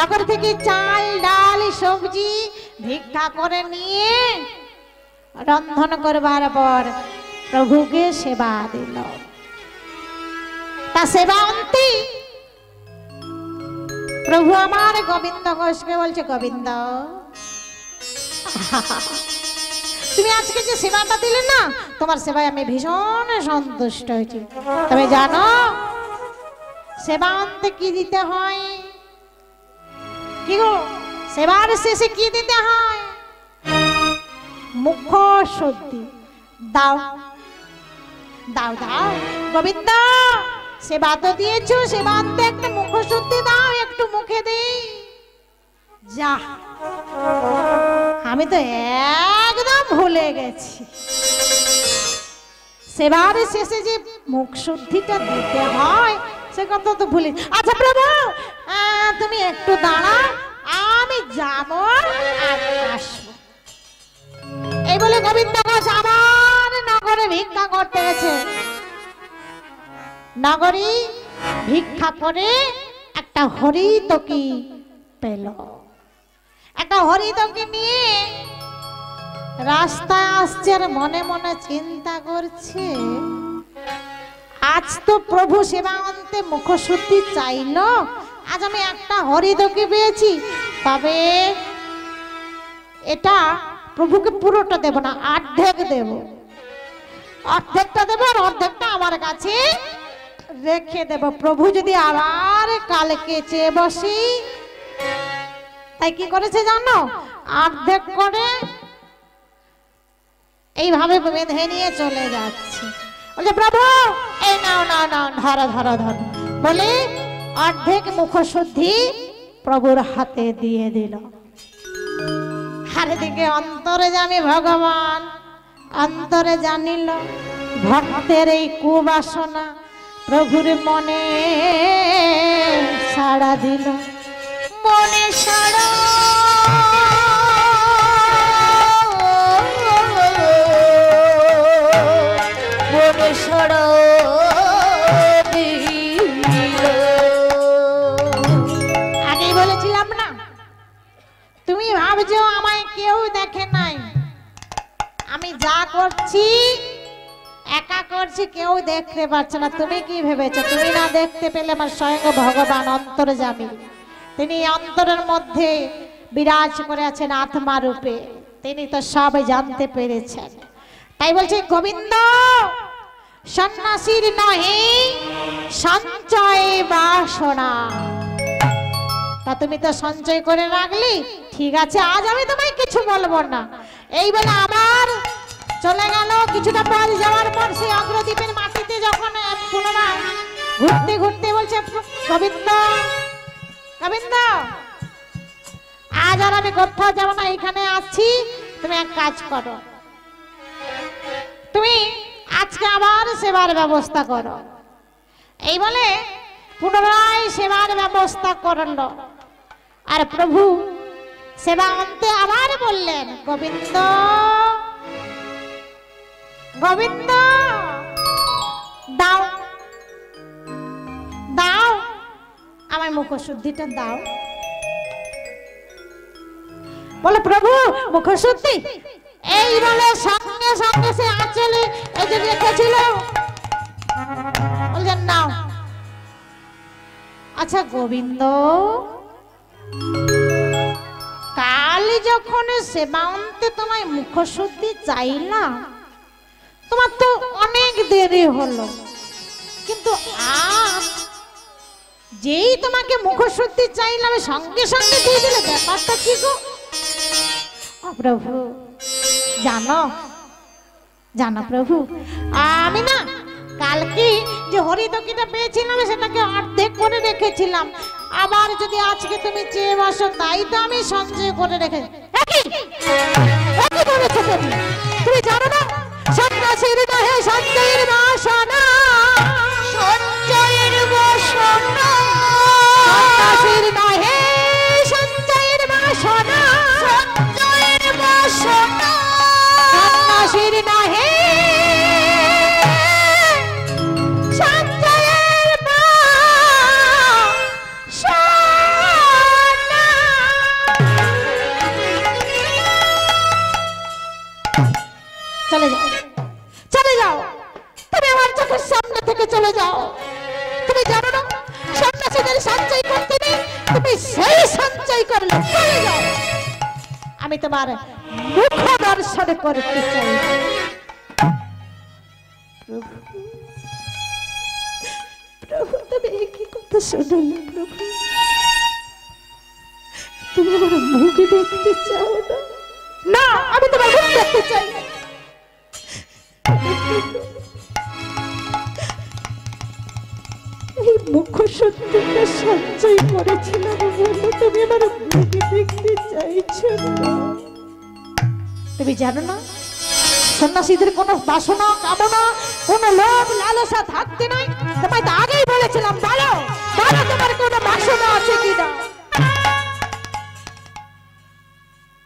নগর থেকে চাল ডাল সবজি ভিক্ষা করে নিয়ে রন্ধন করবার পর প্রভুকে সেবা দিল। তা সেবা অন্তে প্রভু আমার গোবিন্দ ঘোষকে বলছে, গোবিন্দ তুমি আজকে যে সেবাটা দিলে না, তোমার সেবায় আমি ভীষণ সন্তুষ্ট হয়েছি। তবে জানো সেবা অন্তে কি দিতে হয়? কি গো, সেবার শেষে কি দিতে হয়? মুখ শুদ্ধি দাও দাও দাও। গোবিন্দ সেবা তো দিয়েছো, সেবা অন্তে একটা মুখ শুদ্ধি দাও, একটু মুখে দেই। যা, আমি তো একদম ভুলে গেছি, সেবার শেষে যে মুখ শুদ্ধিটা দিতে হয় সে কথা তো ভুলে। আচ্ছা প্রভু তুমি একটু দাঁড়াও, আমি যাব আর আসবো। এই বলে গোবিন্দ ঘোষ আবার নগরে ভিক্ষা করতে গেছে। নগরী ভিক্ষা করে একটা হরিতকি পেল। একটা হরিতকি নিয়ে রাস্তায় আসছে আর মনে মনে চিন্তা করছে, আজ তো প্রভু সেবা অন্তে মুখশুদ্ধি চাইলো, আজ আমি একটা হরিতকি পেয়েছি, তবে এটা প্রভুকে পুরোটা দেব না, অর্ধেক দেব। অর্ধেকটা দেব আর অর্ধেকটা আমার কাছে রেখে দেব। প্রভু যদি আবার কালকে চেয়ে বসি। তাই কি করেছে জানো? অর্ধেক করে এইভাবে বেঁধে নিয়ে চলে যাচ্ছে। বলছে প্রভু এই নাও নাও নাও, ধরো ধরো ধরো বলে অর্ধেক মুখশুদ্ধি প্রভুর হাতে দিয়ে দিল। চারিদিকে অন্তরে জানি ভগবান অন্তরে জানিল ভক্তের এই কুবাসনা, প্রভুর মনে সাড়া দিল। মনে সাড়া মনে সাড়া আগেই বলেছিলাম না, তুমি ভাবছো আমায় কেউ দেখে নাই, আমি যা করছি একা করছি, কেউ দেখতে পাচ্ছে না। তুমি কি ভেবেছো? তুমি না দেখতে পেলে আমার স্বয়ং ভগবান অন্তরে যাবে, তিনি অন্তরের মধ্যে বিরাজ করে আছেন আত্মা রূপে, তিনি তো সব জানতে পেরেছেন। তাই বলছে গোবিন্দ সন্ন্যাসীর নহে সঞ্চয় বাসনা। তা তুমি তো সঞ্চয় করে রাখলি, ঠিক আছে আজ আমি তোমায় কিছু বলবো না। এই বলে আবার চলে গেল। কিছুটা পর যাওয়ার পর সেই অগ্রদ্বীপের মাটিতে যখন পুনরায় ঘুরতে ঘুরতে বলছে গোবিন্দ গোবিন্দ আজ আর আমি কোথাও যাবো না, এখানে আছি, তুমি এক কাজ করো, তুমি আজকে আবার সেবার ব্যবস্থা করো। এই বলে পুনরায় সেবার ব্যবস্থা করলো। আর প্রভু সেবা অন্তে আবার বললেন গোবিন্দ গোবিন্দ দাও দাও আমার মুখশুদ্ধিটা দাও। বলে প্রভু মুখশুদ্ধি, এই বলে সঙ্গে সঙ্গে সে আঁচলে এই যে রেখেছিল বলছেন নাও। আচ্ছা গোবিন্দ কাল যখন সেবা অন্তে তোমায় মুখশুদ্ধি চাইলাম, তোমার তো অনেক দেরি হলো, কিন্তু আজ যেই তোমাকে মুখশুদ্ধি চাইলাম সঙ্গে সঙ্গে দিয়ে দিলে, ব্যাপারটা কি গো? প্রভু জানো জানো প্রভু, আমি না কালকে যে হরিতকিটা পেয়েছিলাম সেটাকে অর্ধেক করে রেখেছিলাম, আবার যদি আজকে তুমি চেয়ে বসো তাই তো আমি সঞ্চয় করে রেখে। তুমি জানো না সন্ন্যাসীর নহে সঞ্চয়ের বাসনা, সঞ্চয়ের বাসনা, সন্ন্যাসীর নহে সঞ্চয়ের বাসনা, সঞ্চয়ের বাসনা, সন্ন্যাসীর নহে সঞ্চয়ের বাসনা। চলে যাও, তুমি আমার চোখের সামনে থেকে চলে যাও। তুমি জানো না সন্ন্যাসীদের সঞ্চয় করতে নেই, তুমি সেই সঞ্চয় করলে। চলে যাও, আমি তোমার মুখ দর্শন করতে চাই। প্রভু, তুমি কি কথা শোনালে প্রভু? তুমি আমার মুখ দেখতে চাও না? না, আমি তোমার মুখ দেখতে চাই। এই মুখ সত্যিটা সঞ্চয় করেছিলাম বলে তুমি আমার মুখ দেখতে চাইছো না? তুমি জানো না সন্ন্যাসীদের কোনো বাসনা, কামনা, কোনো লোভ লালসা থাকতে নাই। তোমায় তো আগেই বলেছিলাম, বলো বলো তোমার কোনো বাসনা আছে কিনা।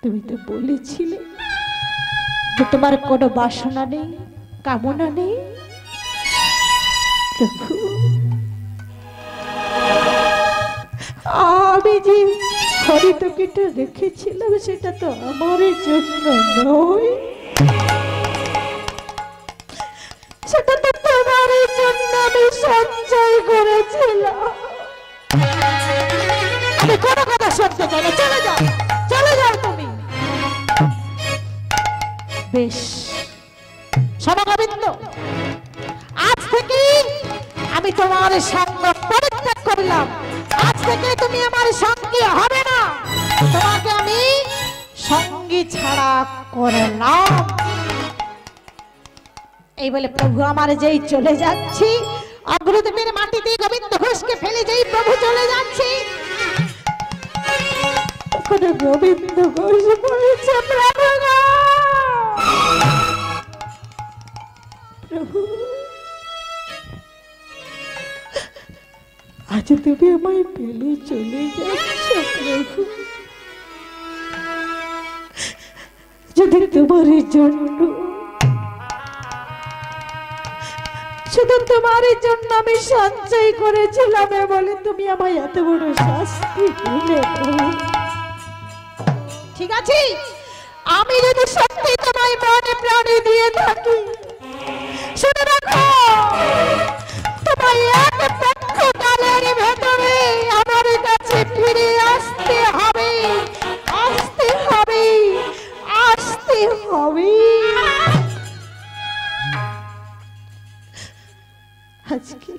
তুমি তো বলেছিলে যে তোমার কোনো বাসনা নেই, কামনা নেই। প্রভু, আমি যে হরিতকিটা রেখেছিলাম সেটা তো আমার জন্য নয়, সেটা তো তোমার জন্য আমি সঞ্চয় করেছিলাম। আমি কোনো কথা শুনতে চাই না, চলে যাও, চলে যাও তুমি। বেশ, শোনো গোবিন্দ, আজ থেকে আমি তোমার সঙ্গ পরিত্যাগ করলাম। আজ থেকে তুমি আমার সঙ্গী হবে না, তোমাকে আমি সঙ্গী ছাড়া করলাম। এই বলে প্রভু আমার যেই চলে যাচ্ছি, অগ্রদেবের মাটিতে গোবিন্দ ঘোষকে ফেলে যেই প্রভু চলে যাচ্ছি, তখন গোবিন্দ ঘোষ বলছে, প্রভু প্রভু, আজ তুমি আমায় ফেলে চলে যাচ্ছ প্রভু। যদি তোমার জন্য, শুধু তোমার জন্য আমি সঞ্চয় করেছিলাম বলে তুমি আমায় এত বড় শাস্তি দিলে। ঠিক আছে, আমি যদি সত্যি তোমায় মনে প্রাণে দিয়ে থাকি, শুনে রাখো, তোমায় এক পক্ষ কালের ভেতরে আমার কাছে ফিরে আসতে হবে, আসতে হবে, আসতে হবে। আজকে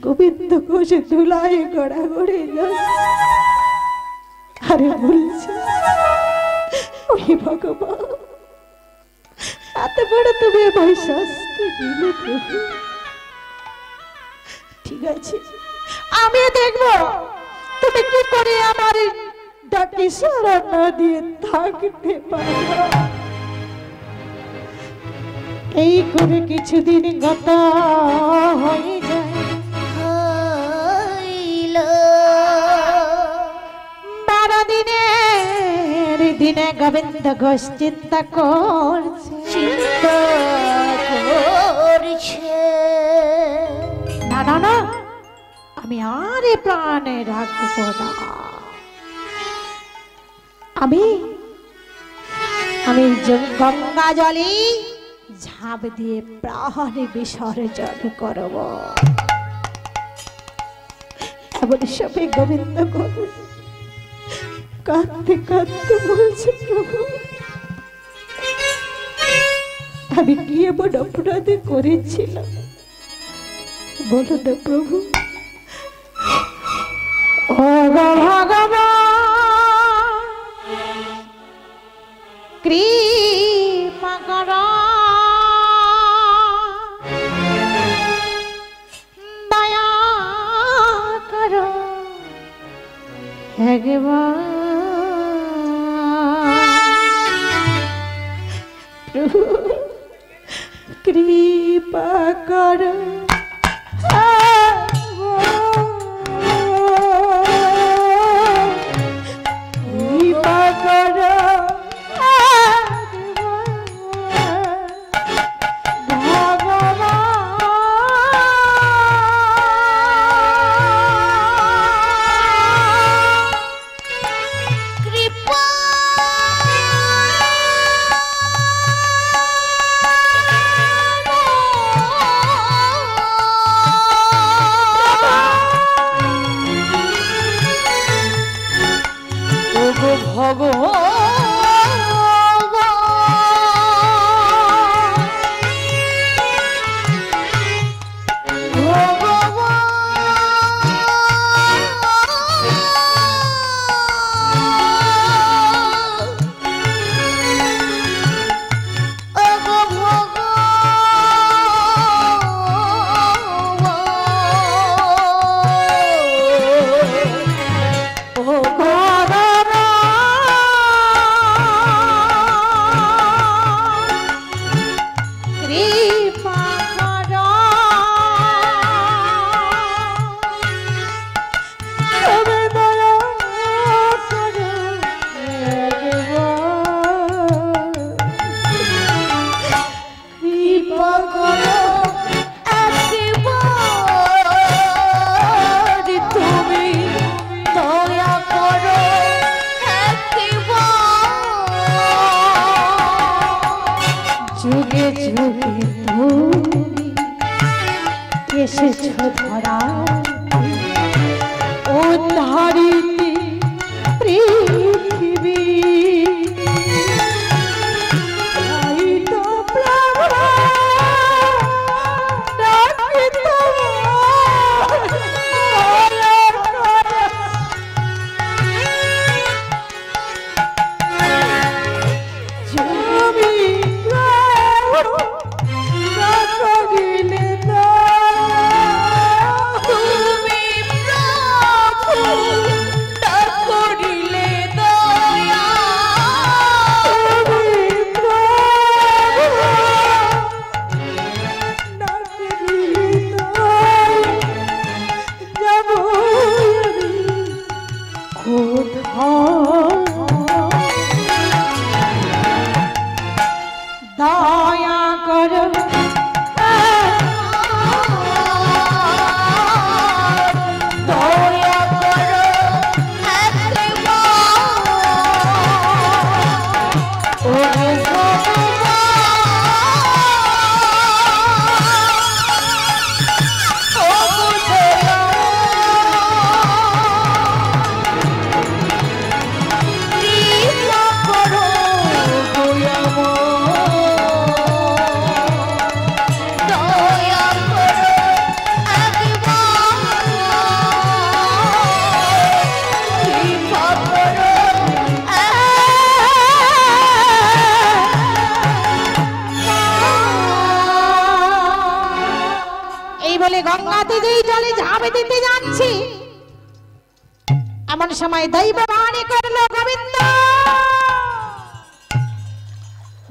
গোবিন্দ ঘোষ ধুলায় গড়াগড়ে যাচ্ছে, আরে বলছে, ওই ভগবান, এত বড় তুমি আমায় শাস্তি দিলে প্রভু। ঠিক আছে, আমি দেখব তুমি কি করে আমার ডাকে সাড়া না দিয়ে থাকতে পারো। এই করে কিছুদিন গত হয়ে যায়, 12 দিনের দিনে গোবিন্দ ঘোষ চিন্তা করছে, না না না, আমি আর প্রাণে রাখবো না। আমি গঙ্গা জলে ঝাঁপ দিয়ে প্রাণ বিসর্জন করব। এমন সবে গোবিন্দ ঘোষ কাঁদতে কাঁদতে বলছে, প্রভু আমি কি এমন অপরাধ করেছিলাম বলো না প্রভু। ও ভগবান, কৃপা করো, দয়া করো একবার। প্রভু কৃপা করো, কৃপা করো তবে দয়া করো কৃপা করো তুমি দয়া করো যুগে যুগে তুমি এসেছো ধরা ও ধরিতে পৃথিবী তাই তো প্রাণ ডাকে তোমার দয়া করো দয়া করো গঙ্গাতে যেই জলে ঝাঁপ দিতে যাচ্ছি এমন সময় দৈব বাণী করলো গোবিন্দ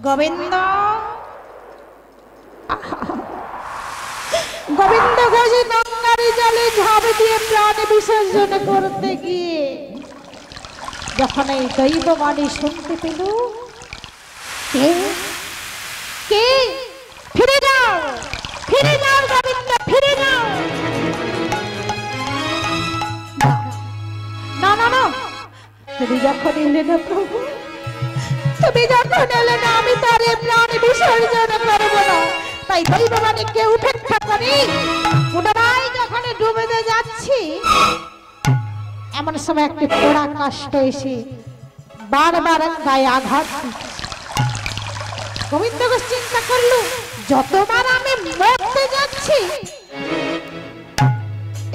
গোবিন্দ গোবিন্দ ঘোষ গঙ্গার জলে ঝাঁপ দিয়ে প্রাণ বিসর্জন করতে গিয়ে যখন এই দৈব বাণী শুনতে পেল কে কে ফিরে যাও গোবিন্দ ফিরে যাও না না না তুমি যখন এলে না প্রভু তুমি যখন এলে না আমি তার প্রাণ বিসর্জন করব না তাই দৈব বাণীকে উপেক্ষা করি পুনরায় যখন ডুবে যাচ্ছি এমন সময় একটি পোড়া কাষ্ঠ এসে বারবার গায়ে আঘাত দিচ্ছে গোবিন্দ ঘোষ চিন্তা করলো যতবার আমি মরতে যাচ্ছি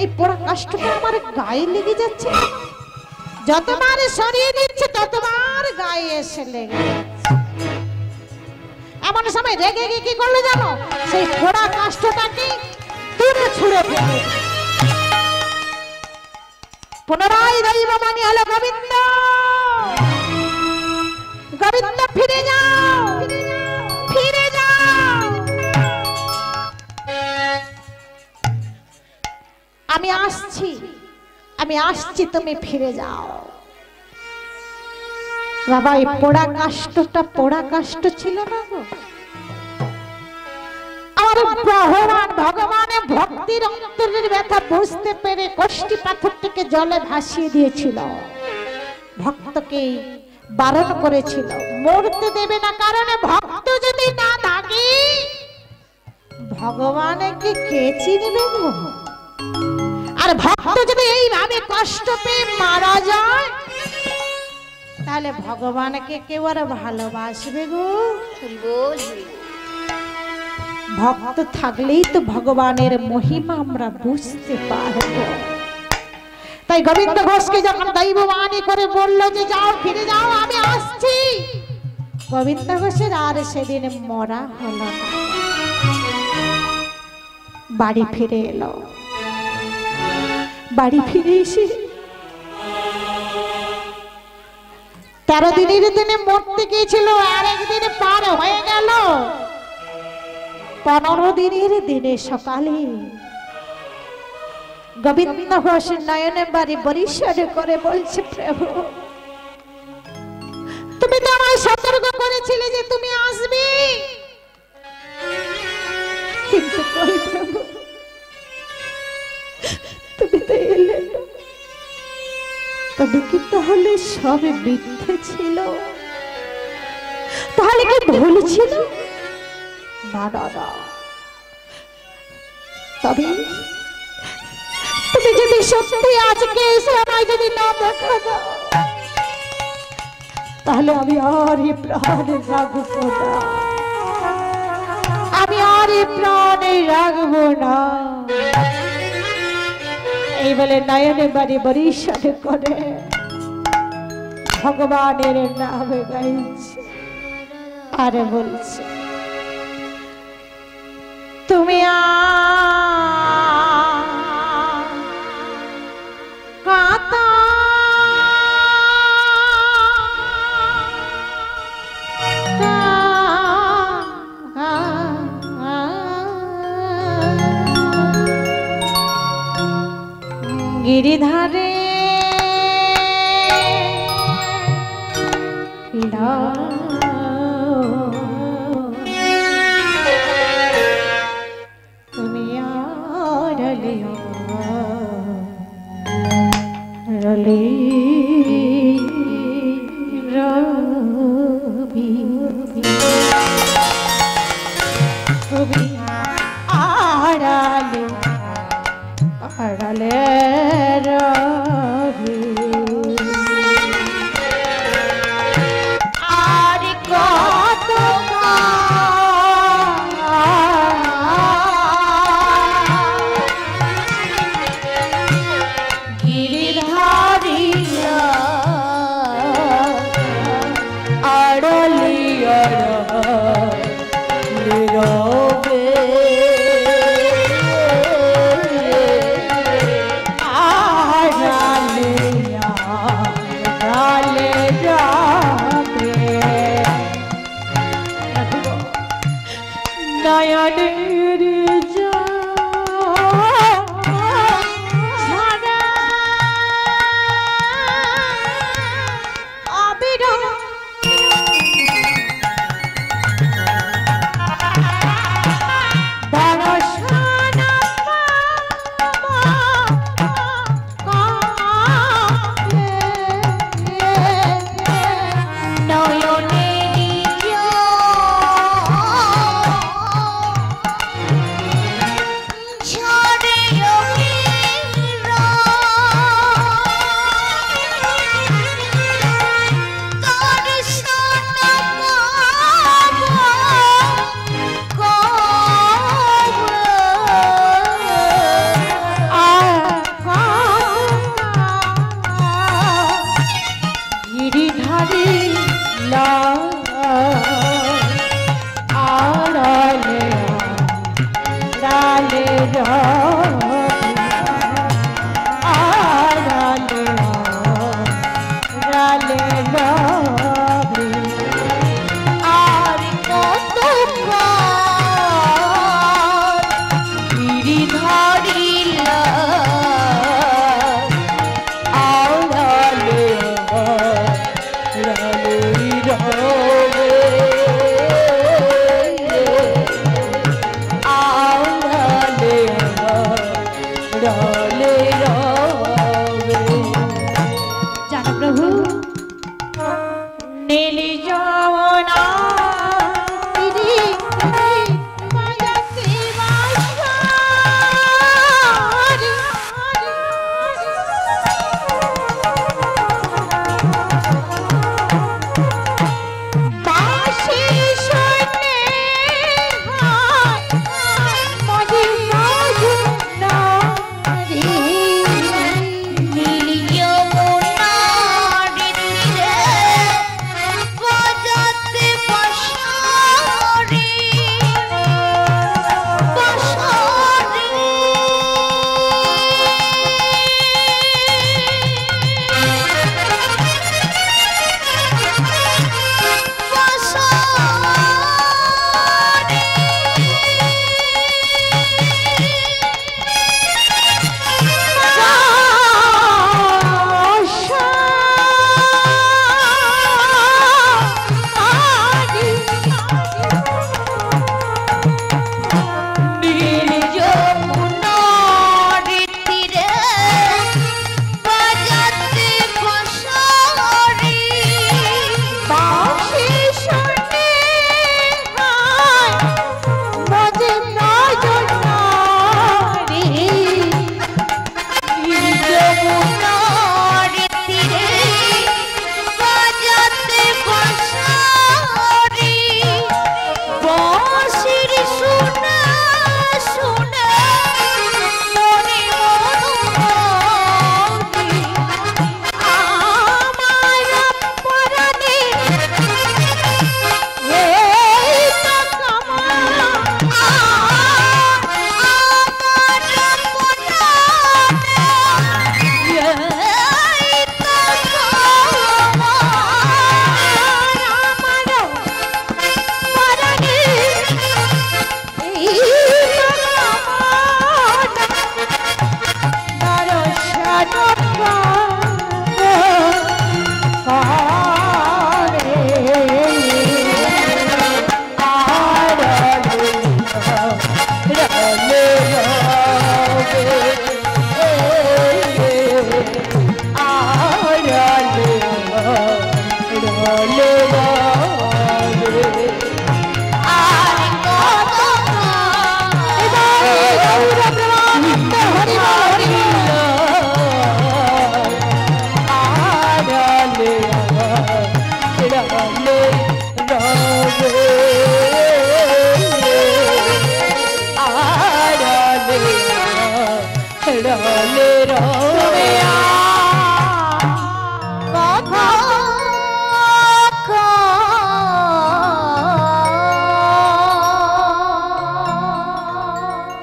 এই পোড়া কাষ্ঠটা আমার গায়ে লেগে যাচ্ছে যতবার সরিয়ে দিচ্ছে ততবার গায়ে এসে লেগে যাচ্ছে এমন সময় রেগে গিয়ে কি করলো জানো সেই পোড়া কাষ্ঠটাকে দূরে ছুঁড়ে ফেলে পুনরায় দৈব বাণী হলো গোবিন্দ গোবিন্দ ফিরে যাও ফিরে যাও আমি আসছি তুমি ফিরে যাও বাবা এই পোড়া কাষ্ঠটা পোড়া কাষ্ঠ ছিল না গো আমার ভগবানের ভক্তির অন্তরের ব্যথা বুঝতে পেরে কষ্টি পাথরটিকে জলে ভাসিয়ে দিয়েছিল ভক্তকে বারণ করেছিল মরতে দেবে না কারণ ভক্ত যদি না থাকে ভগবানকে কে চিনবে গো আর ভক্ত যদি এইভাবে কষ্ট পেয়ে মারা যায় তাহলে ভগবানকে কেউ আর ভালোবাসবে গো ভক্ত থাকলেই তো ভগবানের মহিমা আমরা বুঝতে পারবো তাই গোবিন্দ ঘোষকে যখন দৈব বাণী করে বললো যে যাও ফিরে যাও আমি আসছি গোবিন্দ ঘোষের আর সেদিন মরা হলো না বাড়ি ফিরে এলো বাড়ি ফিরে এসে 13 দিনের দিনে মরতে গিয়েছিল আর একদিন পার হয়ে গেল 15 দিনের দিনে সকালে গোবিন্দ ঘোষ নয়নে বাড়ি বরিশাল করে বলছে, প্রভু তুমি তো আমায় সতর্ক করেছিলে যে তুমি আসবে, কিন্তু কই প্রভু তুমি তো এলে না। তবে কি তাহলে সবে মিথ্যে ছিল? তাহলে কি ভুল ছিল? না না না, তবে তুমি যদি সত্যি আজকে এসে আমায় যদি না দেখা দাও, তাহলে আমি আর এই প্রাণে রাখবো না, আমি আর এই প্রাণে রাখবো না। এই বলে নয়নে বাড়ি বরিশাল করে ভগবানের নামে গাইছে আর বলছে, তুমি কাতা গিরিধারে তুমি আড়ালে রলি রবি তুমি আড়ালে আড়ালে রবি আর কত গিরিধারিয়া আড়ালিয়া রবে নয়নের ঝরা আবির দর্শন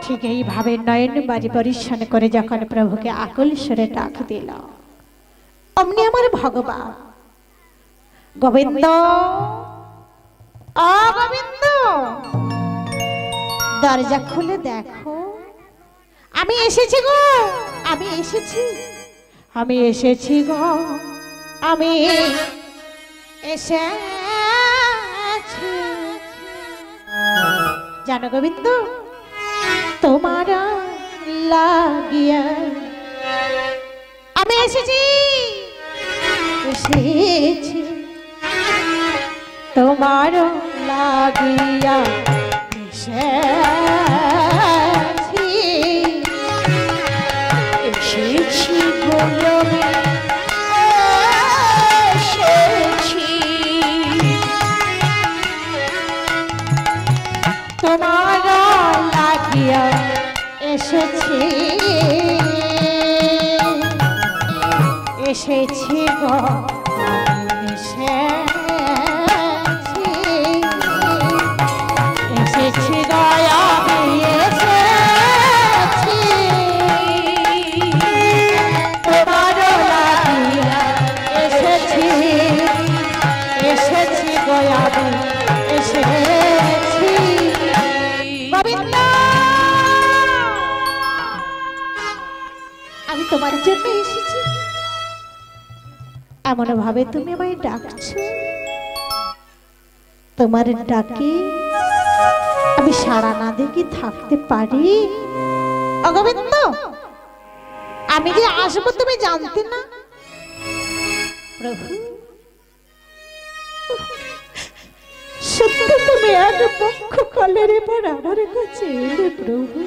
ঠিক এইভাবে নয়ন বাড়ি পরিচ্ছন্ন করে যখন প্রভুকে আকুল সুরে ডাক দিল, অমনি আমার ভগবান গোবিন্দ, ও গোবিন্দ, দরজা খুলে দেখো, আমি এসেছি গো, আমি এসেছি, আমি এসেছি গো, আমি এসেছি। জানো গোবিন্দ, তোমার লাগিয়া আমি এসেছি, এসেছি তোমার লাগিয়া, এসেছি, এসেছি গোলমে, এসেছি তোমার লাগিয়া, এসেছি, এসেছি গো, এসেছি, এসেছি গয়া, এসেছি তোমার লাগিয়া, এসেছি, এসেছি গয়া, এসেছি। গোবিন্দ, আমি তোমার জন্য এসেছি, এমন ভাবে তুমি আমায় ডাকছো, তোমার ডাকে আমি সাড়া না দিয়ে কি থাকতে পারি? ও গোবিন্দ, আমি যে আসবো তুমি জানতে না? প্রভু, সত্যি তুমি এক পক্ষ কলের পর আমার কাছে এলে প্রভু,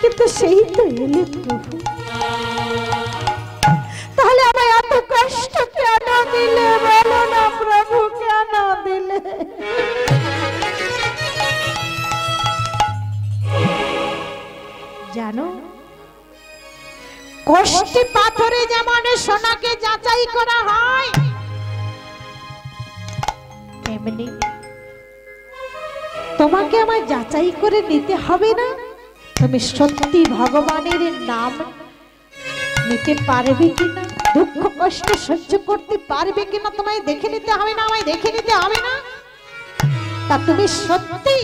কিন্তু সেই তো এলে প্রভু, তাহলে আমায় এত কষ্ট কেন দিলে বলো না প্রভু, কেন দিলে? জানো, কষ্টে পাথরে যেমন সোনাকে যাচাই করা হয়, তেমনি তোমাকে আমায় যাচাই করে নিতে হবে না? তুমি সত্যি ভগবানের নাম নিতে পারবে কিনা, দুঃখ কষ্ট সহ্য করতে পারবে কিনা তোমায় দেখে নিতে হবে না? আমায় দেখে নিতে হবে না? তা তুমি সত্যি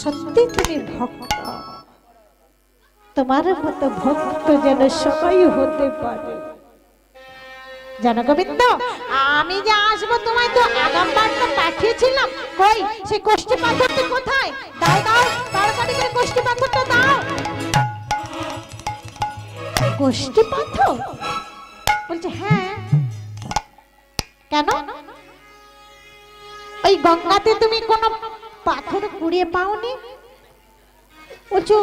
সত্যি তুমি ভক্ত, তোমার মতো ভক্ত যেন সবাই হতে পারে। জানো গোবিন্দ, আমি যে আসবো তোমায় তো আগামবার তো পাঠিয়েছিলাম, কই সেই কষ্টি পাথরটি কোথায়? দাও দাও, তাড়াতাড়ি করে কষ্টি পাথরটা দাও। কষ্টি পাথর? বলছে হ্যাঁ। কেন? ওই গঙ্গাতে তুমি কোনো পাথর কুড়িয়ে পাওনি? বলছো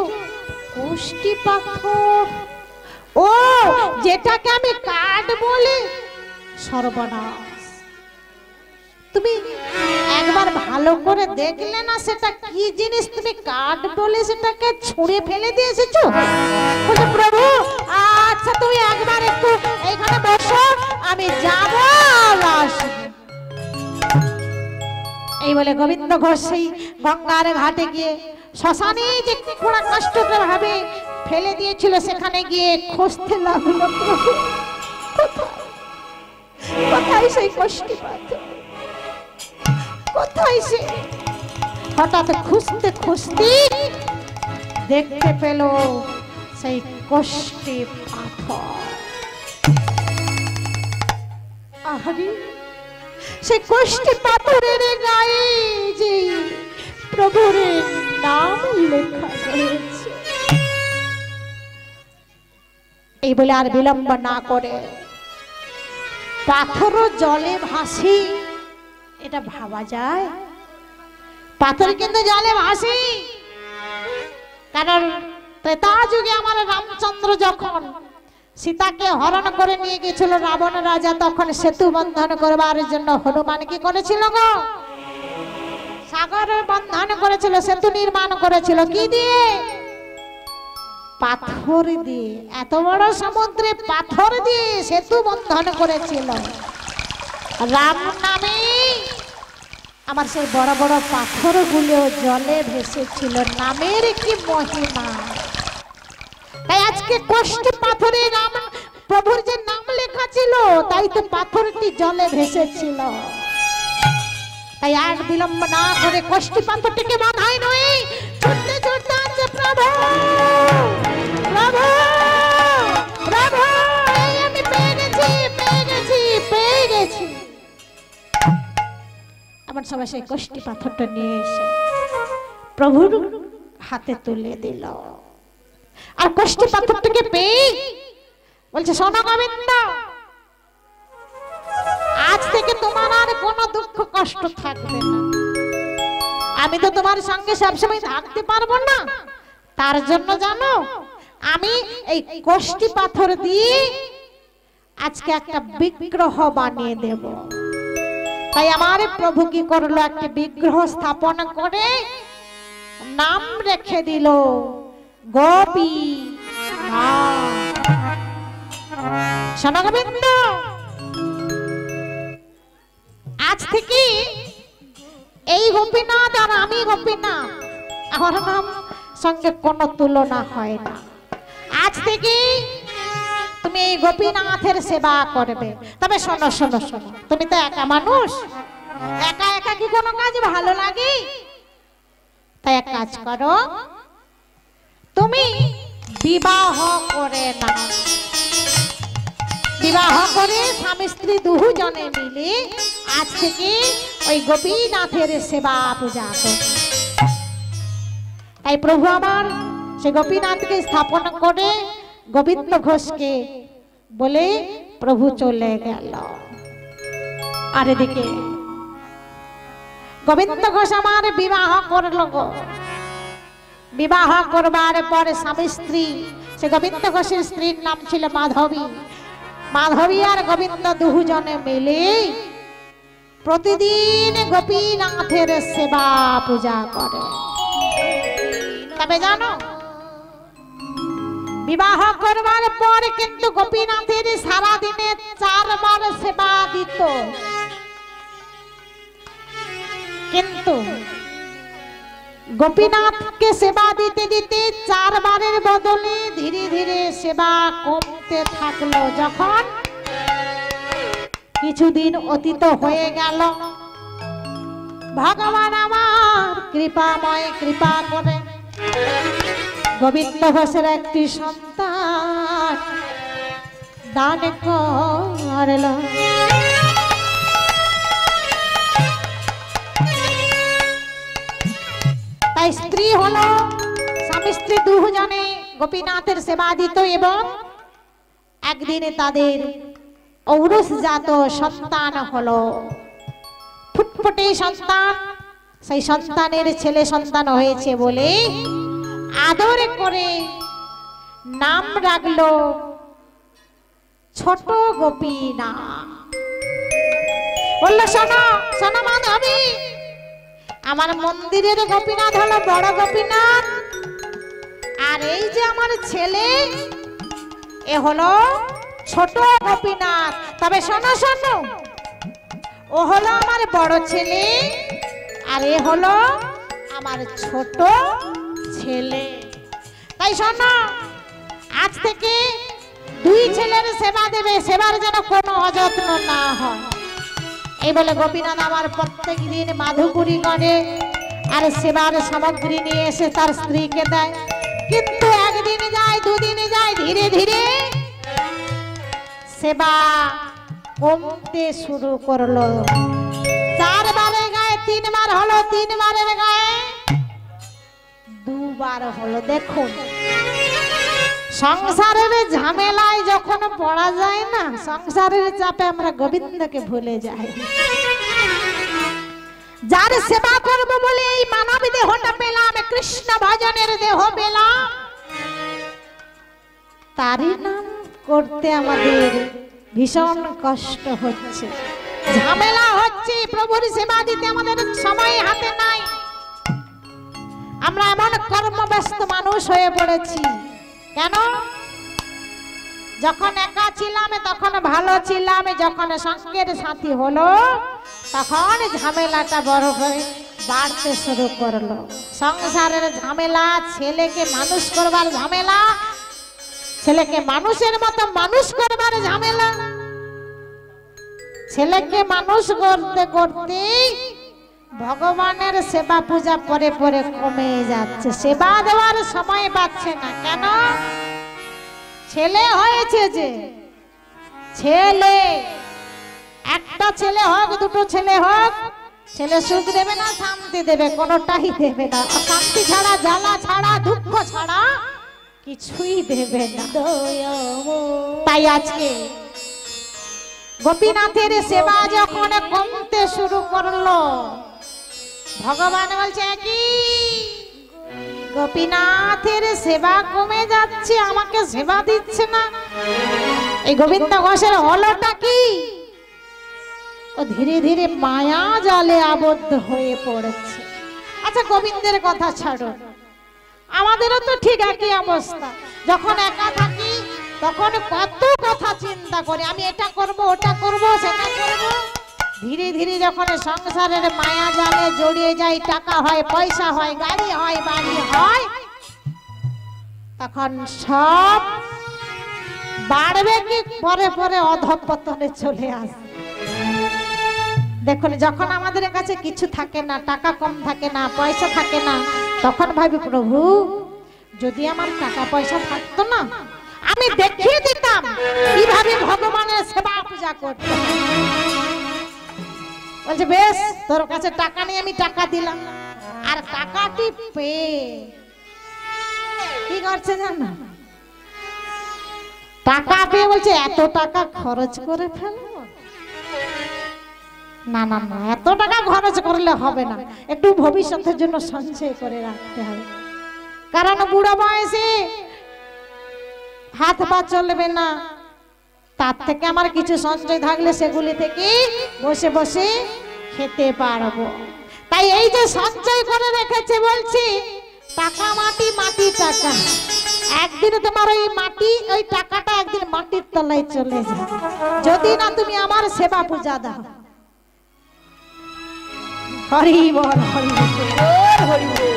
কষ্টি পাথর, ও যেটাকে আমি কাঠ বলি। সর্বনাশ, তুমি একবার ভালো করে দেখলে না সেটা কি জিনিস? তুমি কাঠ বলে সেটাকে ছুঁড়ে ফেলে দিয়ে এসেছো। বলছে প্রভু, আচ্ছা তুমি একবার একটু এইখানে বসো, আমি যাব আসবো। এই বলে গোবিন্দ ঘোষ সেই গঙ্গার ঘাটে গিয়ে শ্মশানে যে পোড়া কাষ্ঠটা ভাবে ফেলে দিয়েছিল সেখানে গিয়ে খুঁজতে লাগলো, প্রভু কোথায় সেই কষ্টি পাথর, কোথায় সে? হঠাৎ খুঁজতে খুঁজতে দেখতে পেল সেই কষ্টি পাথর। আহারে, সেই কষ্টি পাথরের গায়ে যে প্রভুর নাম লেখা রয়েছে। এই বলে আর বিলম্ব না করে পাথরও জলে ভাসি, এটা ভাবা যায়? পাথর কিন্তু জলে ভাসি, কারণ ত্রেতা যুগে আমার রামচন্দ্র যখন সীতাকে হরণ করে নিয়ে গেছিল রাবণ রাজা, তখন সেতু বন্ধন করবার জন্য হনুমান কি করেছিল গো? সাগর বন্ধন করেছিল, সেতু নির্মাণ করেছিল কি দিয়ে? পাথর দিয়ে। এত বড় সমুদ্রে পাথর দিয়ে সেতু বন্ধন করেছিল। রাম নামে আমার সেই বড় বড় পাথরগুলো জলে ভেসেছিল। নামের কি মহিমা! তাই আজকে কষ্টি পাথরে নাম, প্রভুর যে নাম লেখা ছিল, তাই তো পাথরটি জলে ভেসেছিল। তাই আর বিলম্ব না করে কষ্টি পাথরটিকে মাথায় নয় ছুটতে ছুটতে আছে প্রভু, প্রভু, প্রভু, এই আমি পেয়ে গেছি, পেয়ে গেছি, পেয়ে গেছি। আমার সবাই সেই কষ্টি পাথরটা নিয়ে এসে প্রভুর হাতে তুলে দিল। আর কষ্টি পাথরটাকে পেয়ে বলছে, শোনো গোবিন্দ, আজ থেকে তোমার আর কোনো দুঃখ কষ্ট থাকবে না। আমি তো তোমার সঙ্গে সবসময় থাকতে পারবো না, তার জন্য জানো আমি এই কষ্টি পাথর দিয়ে আজকে একটা বিগ্রহ বানিয়ে দেব। তাই আমার প্রভু কি করলো, একটা বিগ্রহ স্থাপন করে নাম রেখে দিল গোপী। শোনো গোবিন্দ, আজ থেকে এই গোপীনাথ আর আমি গোপীনাথ, আমার নাম সঙ্গে কোনো তুলনা হয় না। আজ থেকে তুমি এই গোপীনাথের সেবা করবে। তবে শোনো শোনো শোনো, তুমি তো একা মানুষ, একা একা কি কোনো কাজ ভালো লাগে? তাই এক কাজ করো, তুমি বিবাহ করে নাও। বিবাহ করে স্বামী স্ত্রী দুজনে মিলে আজ থেকে ওই গোপীনাথের সেবা পূজা করো। তাই প্রভু আমার সে গোপীনাথকে স্থাপন করে গোবিন্দ ঘোষকে বলে প্রভু চলে গেল। আর এদিকে গোবিন্দ ঘোষ আমার বিবাহ করল গো। বিবাহ করবার পরে স্বামী স্ত্রী, সে গোবিন্দ ঘোষের স্ত্রীর নাম ছিল মাধবী। মাধবী আর গোবিন্দ দুজনে মিলে প্রতিদিন গোপীনাথের সেবা পূজা করে। তবে জানো, বিবাহ করবার পর কিন্তু গোপীনাথের সারা দিনে 4 বার সেবা দিত। কিন্তু গোপীনাথকে সেবা দিতে দিতে 4 বারের বদলে ধীরে ধীরে সেবা কমতে থাকলো। যখন কিছুদিন অতীত হয়ে গেল, ভগবান আমার কৃপাময় কৃপা করে গোবিন্দ ঘোষের একটি সন্তান দান করল। তাই স্ত্রী হলো, স্বামী স্ত্রী দুজনে গোপীনাথের সেবা দিত এবং একদিনে তাদের ঔরসজাত সন্তান হলো, ফুটফুটে সন্তান। সেই সন্তানের ছেলে সন্তান হয়েছে বলে আদর করে নাম রাখলো ছোট গোপীনাথ। বললো, শোনো শোনো মাধবী, আমার মন্দিরের গোপীনাথ হলো বড় গোপীনাথ, আর এই যে আমার ছেলে এ হলো ছোট গোপীনাথ। তবে শোনো শোনো, ও হলো আমার বড় ছেলে আর এ হলো আমার ছোট ছেলে। তাই শোনো, আজ থেকে 2 ছেলের সেবা দেবে, সেবার যেন কোনো অযত্ন না হয়। এই বলে গোপীনাথ আমার প্রত্যেক দিন মাধুপুরি করে আর সেবার সামগ্রী নিয়ে এসে তার স্ত্রীকে দেয়। কিন্তু একদিন যায়, 2 দিন যায়, ধীরে ধীরে সেবা কমতে শুরু করলো। 4 বারের গায়ে 3 বার হলো, 3 বারের গায়ে 2 বার হলো। দেখুন, সংসারের ঝামেলায় যখন পড়া যায় না, সংসারের চাপে আমরা গোবিন্দকে ভুলে যাই। যার সেবা করব বলে এই মানব দেহটা পেলাম, কৃষ্ণ ভজনের দেহ পেলাম, তারই নাম করতে আমাদের ভীষণ কষ্ট হচ্ছে, ঝামেলা হচ্ছে। প্রভুর সেবা দিতে আমাদের সময় হাতে নাই। আমরা এমন কর্মব্যস্ত মানুষ হয়ে পড়েছি। কেন? যখন একা ছিলাম তখন ভালো ছিলাম, যখন সঙ্গের সাথী হলো তখন ঝামেলাটা বড় করে বাড়তে শুরু করলো। সংসারের ঝামেলা, ছেলেকে মানুষ করবার ঝামেলা, ছেলেকে মানুষের মতো মানুষ করবার ঝামেলা। ছেলেকে মানুষ করতে করতে ভগবানের সেবা পূজা পরে পরে কমে যাচ্ছে, সেবা দেওয়ার সময় পাচ্ছে না। কেন? ছেলে হয়েছে যে ছেলে, একটা ছেলে হোক দুটো ছেলে হোক, ছেলে সুখ দেবে না শান্তি দেবে, কোনোটাই দেবে না। শান্তি ছাড়া, জ্বালা ছাড়া, দুঃখ ছাড়া কিছুই দেবে না। তাই আজকে গোপীনাথের সেবা যখন কমতে শুরু করলো, ভগবান বলছে কি গোপীনাথের সেবা কমে যাচ্ছে, আমাকে সেবা দিচ্ছে না। এই গোবিন্দ ঘোষের হলোটা কি? ও ধীরে ধীরে মায়া জালে আবদ্ধ হয়ে পড়েছে। আচ্ছা গোবিন্দের কথা ছাড়ো, আমাদেরও তো ঠিক একই অবস্থা। যখন একা থাকি তখন কত কথা চিন্তা করি, আমি এটা করব, ওটা করব, সেটা করব। ধীরে ধীরে যখন সংসারের মায়া জালে জড়িয়ে যাই, টাকা হয়, পয়সা হয়, গাড়ি হয়, বাড়ি হয়, তখন সব বাড়বে কি পরে পরে অধঃপতনে চলে আসে। দেখুন, যখন আমাদের কাছে কিছু থাকে না, টাকা কম থাকে না, পয়সা থাকে না, তখন ভাবি প্রভু যদি আমার টাকা পয়সা থাকতো না, আমি দেখিয়ে দিতাম কিভাবে ভগবানের সেবা পূজা করতে। বলছে বেশ, তোর কাছে টাকা নেই, আমি টাকা দিলাম। আর টাকাটি পেয়ে কি করছে জানো? টাকা পেয়ে বলছে এত টাকা খরচ করে ফেলবো। না না না, এত টাকা খরচ করলে হবে না, একটু ভবিষ্যতের জন্য সঞ্চয় করে রাখতে হবে। কারণ বুড়ো বয়সে হাত পা চলবে না, তার থেকে আমার কিছু সঞ্চয় থাকলে সেগুলি থেকে বসে বসে খেতে পারবো। তাই এই যে সঞ্চয় করে রেখেছে, বলছি টাকা মাটি, মাটি টাকা, একদিন তোমার ওই মাটি, ওই টাকাটা একদিন মাটির তলায় চলে যায়, যদি না তুমি আমার সেবা পূজা দাও। হরি বল, হরি বল।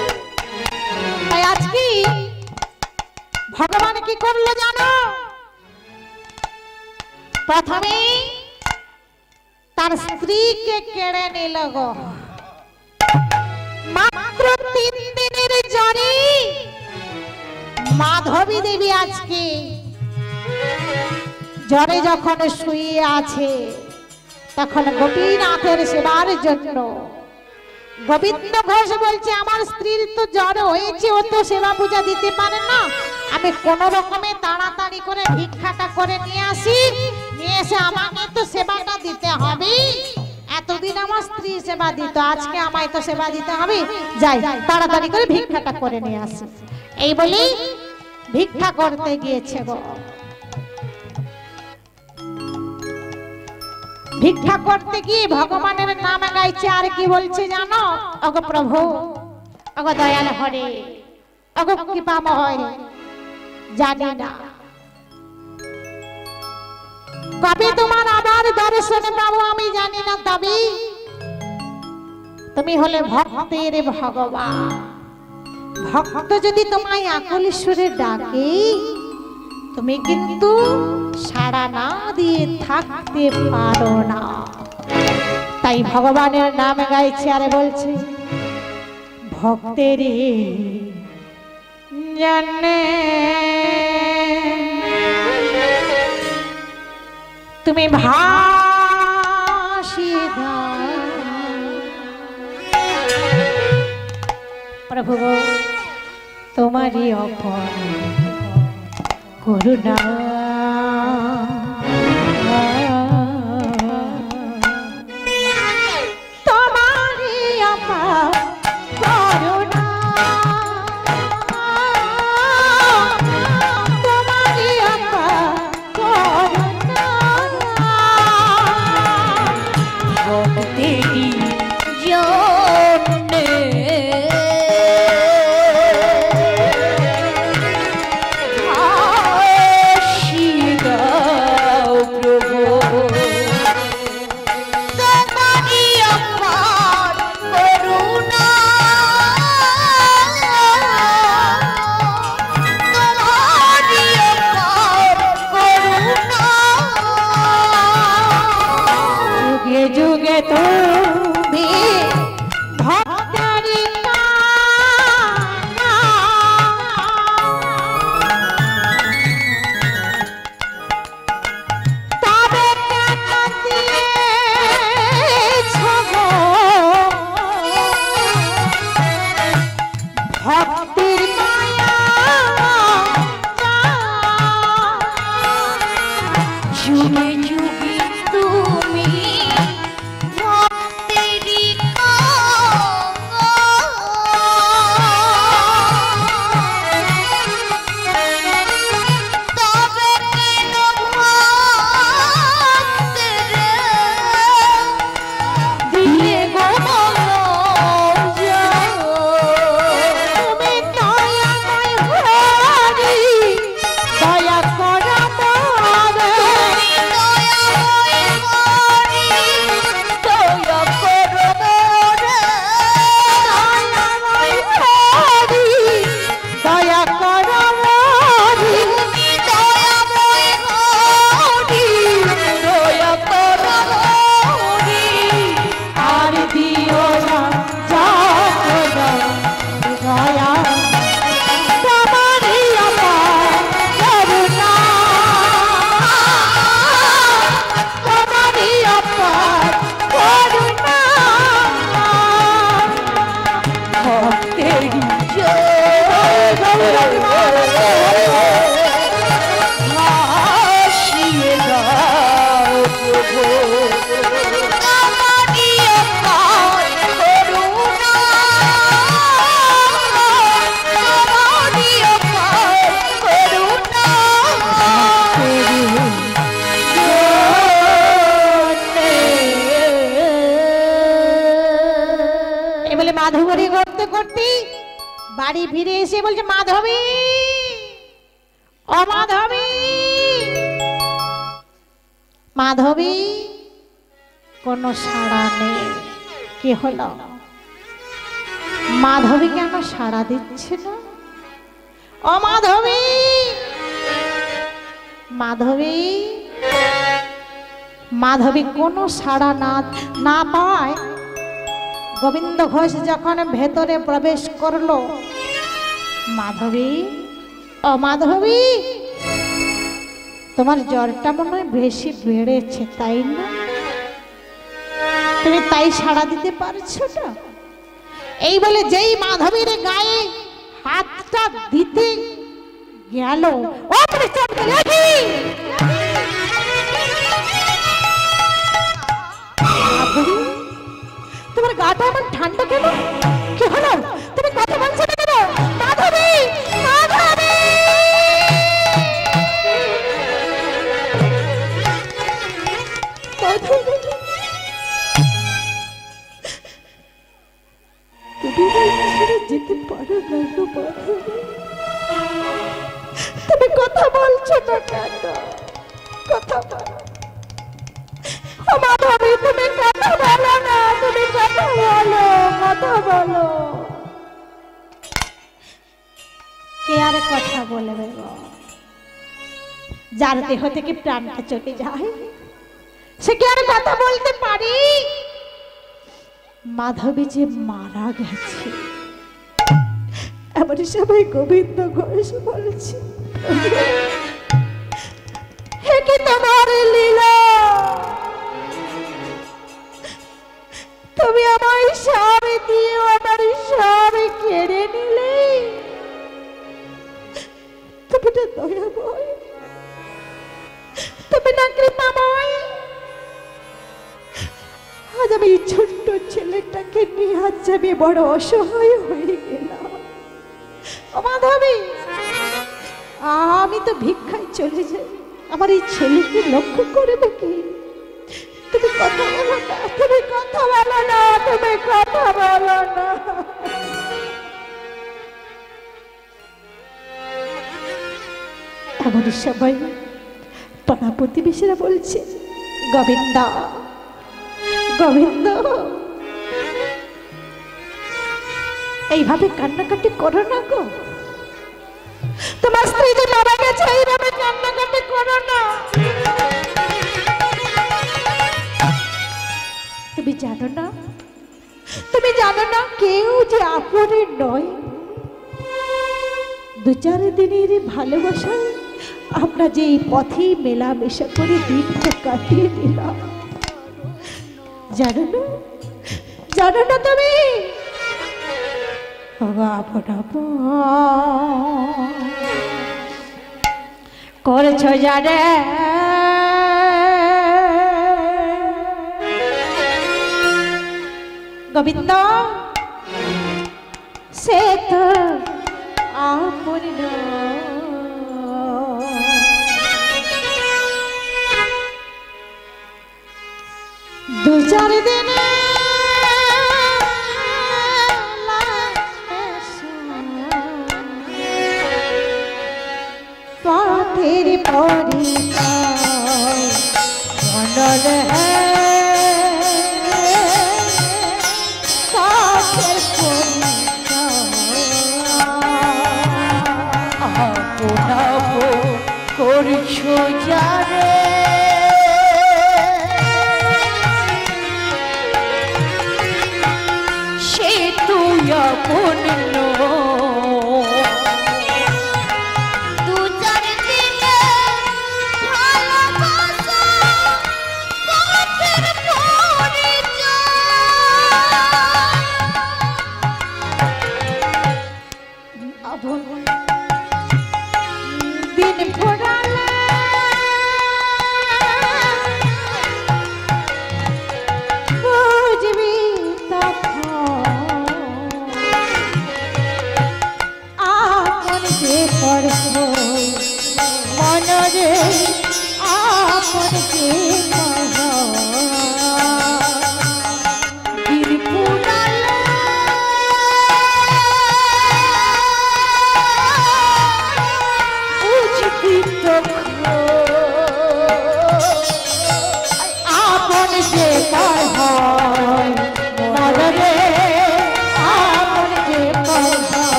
তাই আজকে ভগবান কি করলো জানো? প্রথমে তার স্ত্রীকে কেড়ে নিল গো। মাত্র 3 দিনের জ্বরে মাধবী দেবী আজকে জ্বরে যখন শুয়ে আছে, তখন গোপীনাথের সেবার জন্য গোবিন্দ ঘোষ বলছে আমার স্ত্রীর তো জ্বর হয়েছে, ও তো সেবা পূজা দিতে পারে না, আমি কোন রকমে তাড়াতাড়ি করে ভিক্ষাটা করে নিয়ে আসি, নিয়ে এসে আমাকে তো সেবাটা দিতে হবে। এতদিন আমার স্ত্রী সেবা দিত, আজকে আমায় তো সেবা দিতে হবে, যাই তাড়াতাড়ি করে ভিক্ষাটা করে নিয়ে আসি। এই বলেই ভিক্ষা করতে গিয়েছে গো। ভিক্ষা করতে গিয়ে ভগবানের নাম গাইছে, আর কি বলছে জানো? ওগো প্রভু, ওগো দয়াল হরে, ওগো কৃপাময়, জানি না কবে তোমার আবার দর্শন পাবো, আমি জানি না, তবে তুমি হলে ভক্তের ভগবান। ভক্ত যদি তোমায় আকুল সুরে ডাকে, তুমি কিন্তু সাড়া না দিয়ে থাকতে পারো না। তাই ভগবানের নাম গাইছে আর বলছে ভক্তের জানে তুমি ভাসিয়ে দাও। প্রভু তোমারই অপর করুণা, তোমারই অপর করুণা, তোমারই অপর করুণা, ভক্তেরই জন্যে ভাসিয়ে দাও প্রভু মাধবরী করতে করতে বাড়ি ফিরে এসে বলছে, মাধবী ও মাধবী, মাধবী কোনো সাড়া নেই। কি হলো? মাধবী কেন সাড়া দিচ্ছে না? ও মাধবী, মাধবী, মাধবী কোনো সাড়া না পায় গোবিন্দ ঘোষ যখন ভেতরে প্রবেশ করলো, মাধবী ও মাধবী, তোমার জ্বরটা মনে হয় বেশি বেড়েছে তাই না? তুমি তাই সাড়া দিতে পারছো না? এই বলে যেই মাধবীর গায়ে হাতটা দিতে গেল, ও মাধবী, তোমার গাটা আমার ঠান্ডা কেন? কি হলো? তুমি কথা বলছো না কেন? মাধবী, মাধবী, তুমি যেতে পারো না গো মাধবী, তুমি কথা বলছো না কেন? কথা বলো মাধবী, তুমি কথা বলো না, তুমি কথা বলো, কথা বলো। কে আর কথা বলবে গো? যার দেহ থেকে প্রাণটা চলে যায় সে কি আর কথা বলতে পারি? মাধবী যে মারা গেছে, এমন সবাই গোবিন্দ ঘোষ বলছে, হে কি তোমার লীলা, তুমি আমার স্বামী দিয়ে আমার স্বামী কেড়ে নিলে। তুমি না দয়াময়, তুমি না কৃপাময়। আজ আমি এই ছোট্ট ছেলেটাকে নিয়ে আজ আমি বড় অসহায় হয়ে গেলাম। মাধবী, আমি তো ভিক্ষায় চলে যাই, আমার এই ছেলেকে লক্ষ্য করবে কি? তুমি কথা বলো না, তুমি কথা বলো না, তুমি কথা বলো না। এমন সবাই পাড়া প্রতিবেশীরা বলছে, গোবিন্দ, গোবিন্দ, এইভাবে কান্নাকাটি করো না গো, তোমার স্ত্রী যে মারা গেছে, এইভাবে কান্নাকাটি করো না। তুমি জানো না, তুমি জানো না কেউ যে আপনের নয়। 2-4 দিনের ভালোবাসায় আমরা যে এই পথে মেলামেশা করে দিনটা কাটিয়ে দিলাম, জানো না, জানো না তুমি করেছ জানে গোবিন্দ, সে তো আপন নয়। 2-4 দিনে পথের পরিচয় মনর পথের পরিচয় করছো যারে সে তুই আপন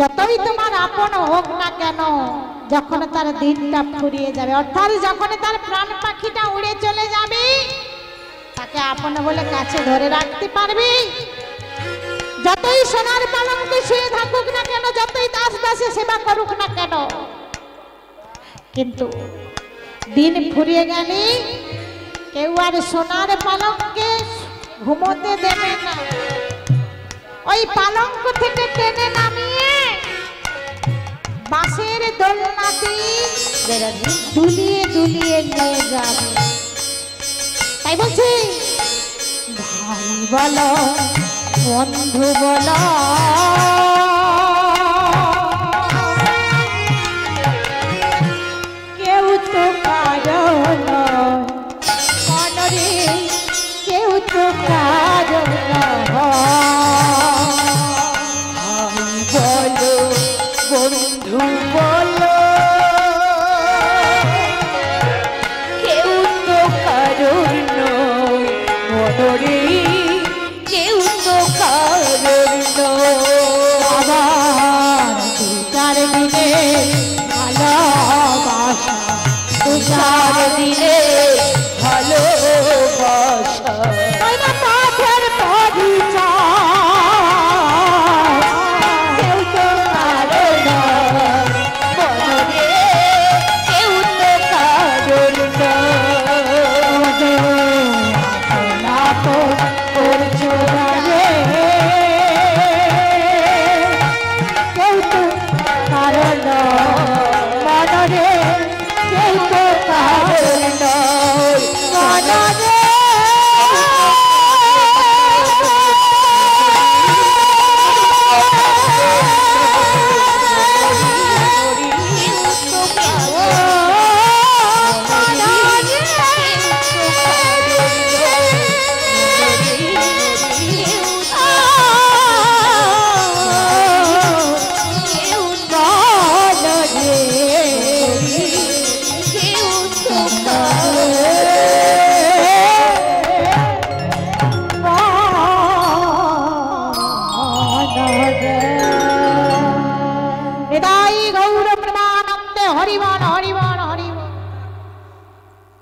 যতই তোমার আপন হোক না কেন, যখন তার দিনটা ফুরিয়ে যাবে, অর্থাৎ যখন তার প্রাণ পাখিটা উড়ে চলে যাবে, তাকে আপন বলে কাছে ধরে রাখতে পারবি? যতই সোনার পালঙ্কে শুয়ে থাকুক না কেন, যতই দাস দাসী সেবা করুক না কেন, কিন্তু দিন ফুরিয়ে গেলে কেউ আর সোনার পালঙ্কে ঘুমোতে দেবে না। ওই পালঙ্ক থেকে টেনে নামিয়ে বাঁশের দোলনাতে দুলিয়ে দুলিয়ে নিয়ে যাবে। তাই বলছি, ভাই বলো বন্ধু বলো, কেউ তো কারণ মনরে, কেউ তো কারণ বলো বন্ধু বলো, কেউ তো কারোর নয় মনরে, কেউ তো কারোর নয়। আবার দুটার দিনে ভালোবাসা, তুষার দিলে ভালোবাসা, পাথর পরিচয়, কেউ তো কারোর নয় মনরে, কেউ তো কারোর কেউ তো কারণ মনরে, কেউ তো কারণ মনরে।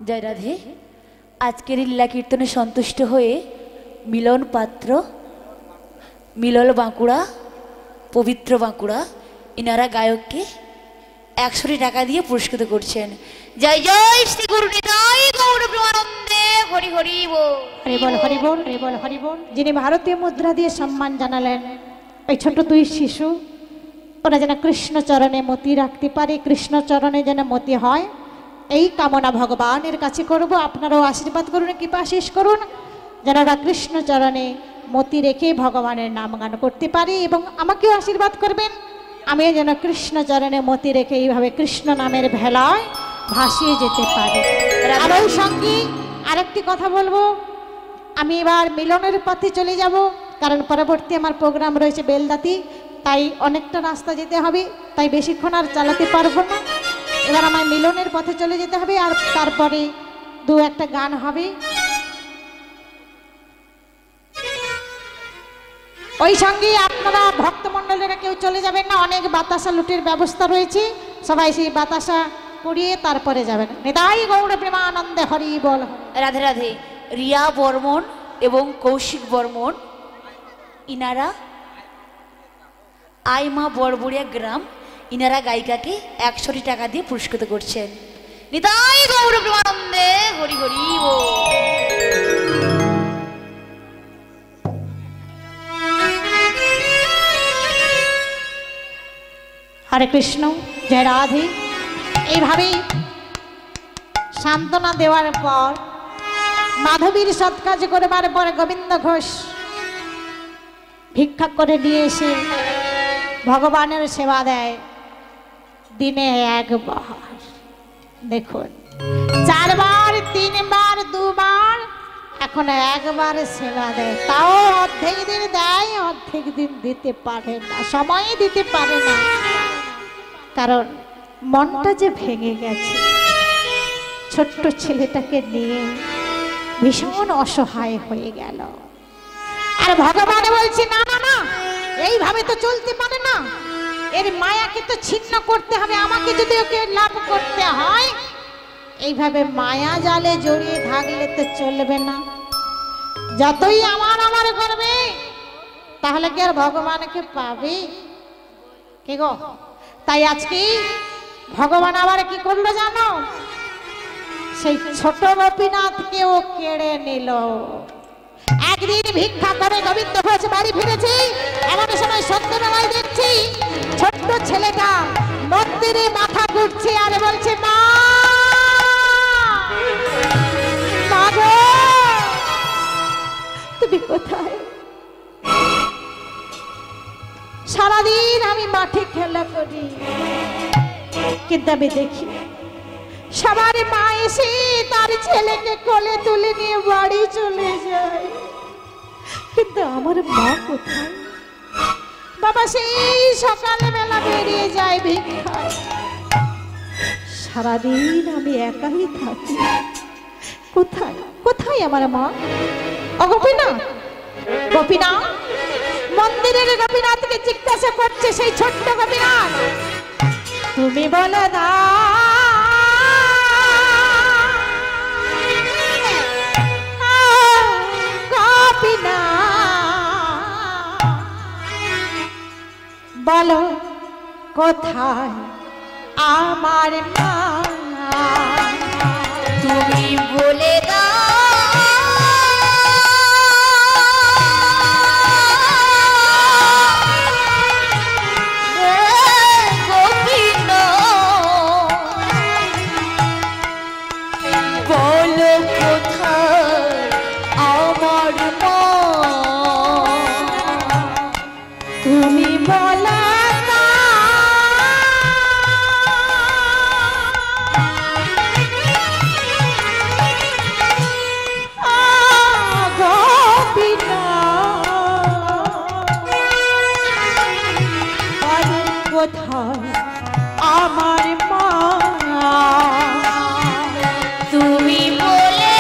জয় রাধে। আজকের লীলা কীর্তনে সন্তুষ্ট হয়ে মিলন পাত্র, মিলন বাঁকুড়া, পবিত্র বাঁকুড়া, ইনারা গায়ককে 100 টাকা দিয়ে পুরস্কৃত করছেন। জয় জয় শ্রী গুরু নিতাই গৌর প্রেমানন্দে, হরি হরি বল, হরি বল, হরি বল, হরি বল, হরি বল। যিনি ভারতীয় মুদ্রা দিয়ে সম্মান জানালেন, ওই ছোট 2 শিশু, ওরা যেন কৃষ্ণ চরণে মতি রাখতে পারে, কৃষ্ণ চরণে যেন মতি হয়, এই কামনা ভগবানের কাছে করব। আপনারাও আশীর্বাদ করুন, কৃপা শেষ করুন, যেন ওরা কৃষ্ণ চরণে মতি রেখে ভগবানের নাম গান করতে পারি, এবং আমাকেও আশীর্বাদ করবেন, আমিও যেন কৃষ্ণ চরণে মতি রেখে এইভাবে কৃষ্ণ নামের ভেলায় ভাসিয়ে যেতে পারি। আর ওই সঙ্গে আরেকটি কথা বলবো, আমি এবার মিলনের পথে চলে যাব, কারণ পরবর্তী আমার প্রোগ্রাম রয়েছে বেলদাতি, তাই অনেকটা রাস্তা যেতে হবে, তাই বেশিক্ষণ আর চালাতে পারবো না। এবার আমার মিলনের পথে চলে যেতে হবে, আর তারপরে 2-1টা গান হবে। ওই সঙ্গে আপনারা ভক্তমণ্ডলীরা কেউ চলে যাবেন না, অনেক বাতাসা লুটের ব্যবস্থা রয়েছে, সবাই সেই বাতাসা পড়িয়ে তারপরে যাবেন। নিতাই গৌর প্রেমানন্দে, হরি বল। রাধে রাধে। রিয়া বর্মন এবং কৌশিক বর্মন, ইনারা আইমা বড়বড়িয়া গ্রাম, ইনারা গায়িকাকে 100 টাকা দিয়ে পুরস্কৃত করছেন। নিতাই গৌর প্রেমানন্দে, হরি হরি বল। হরে কৃষ্ণ, জয় রাধে। এইভাবেই সান্ত্বনা দেওয়ার পর, মাধবীর সৎকাজ করবার পর গোবিন্দ ঘোষ ভিক্ষা করে নিয়ে এসে ভগবানের সেবা দেয় দিনে 1 বার। দেখুন, 4 বার, 3 বার, 2 বার, এখন 1 বার সেবা দেয়, তাও অর্ধেক দিন দেয়, অর্ধেক দিন দিতে পারে না, সময় দিতে পারে না, কারণ মনটা যে ভেঙে গেছে। ছোট্ট ছেলেটাকে নিয়ে ভীষণ অসহায় হয়ে গেল। আর ভগবান বলছে, না না না, এইভাবে তো চলতে পারে না, এর মায়াকে তো ছিন্ন করতে হবে, আমাকে যদি ওকে লাভ করতে হয়। এইভাবে মায়া জালে জড়িয়ে থাকলে তো চলবে না। যতই আমার আমার করবে তাহলে কি আর ভগবানকে পাবে? কি গো, তাই আজকে ভগবান আবার কি করলো জানো? সেই ছোট গোপীনাথকে ও কেড়ে নিল। একদিন ভিক্ষা করে গোবিন্দ ঘোষ বাড়ি ফিরেছি, এমন সময় সন্ধ্যেবেলায় দেখছি ছোট্ট ছেলেটা মন্দিরে মাথা ঘুরছে আর বলছে, মা গো, তুমি কোথায়? সারাদিন আমি মাঠে খেলা করি, কিন্তু আমি দেখি সবার মা এসে তার ছেলেকে কোলে তুলে নিয়ে বাড়ি চলে যায়, কিন্তু আমার মা কোথায়? বাবা সেই সকালবেলা বেরিয়ে যায় ভিক্ষায়, সারাদিন আমি একাই থাকি। কোথায় কোথায় আমার মা? ও গোপীনাথ, গোপীনাথ, মন্দিরের গোপীনাথকে জিজ্ঞাসা করছে সেই ছোট্ট গোপীনাথ, তুমি বলে দাও বলো কোথায় আমার মা? তুমি বলে আমার মা, তুমি বলে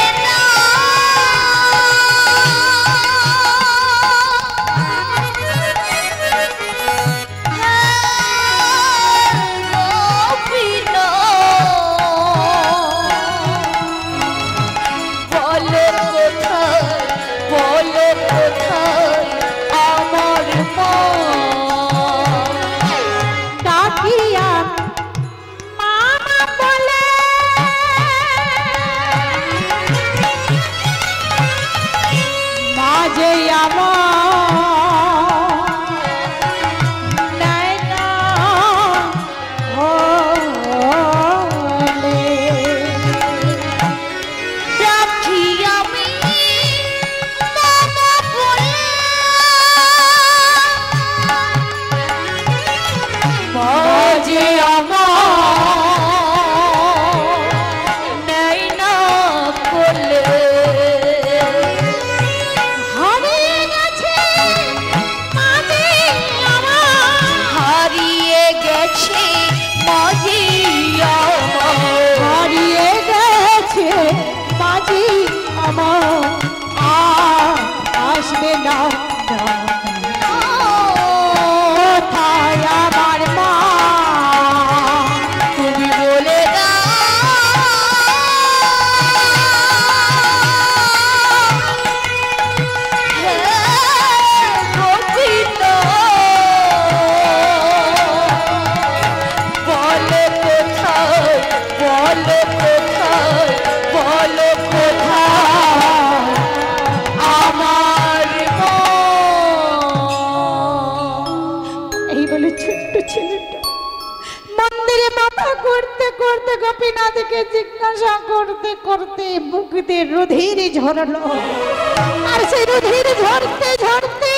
গোপীনাথকে জিজ্ঞাসা করতে করতে বুকতে রুধির ঝরলো, আর সেই রুধির ঝরতে ঝরতে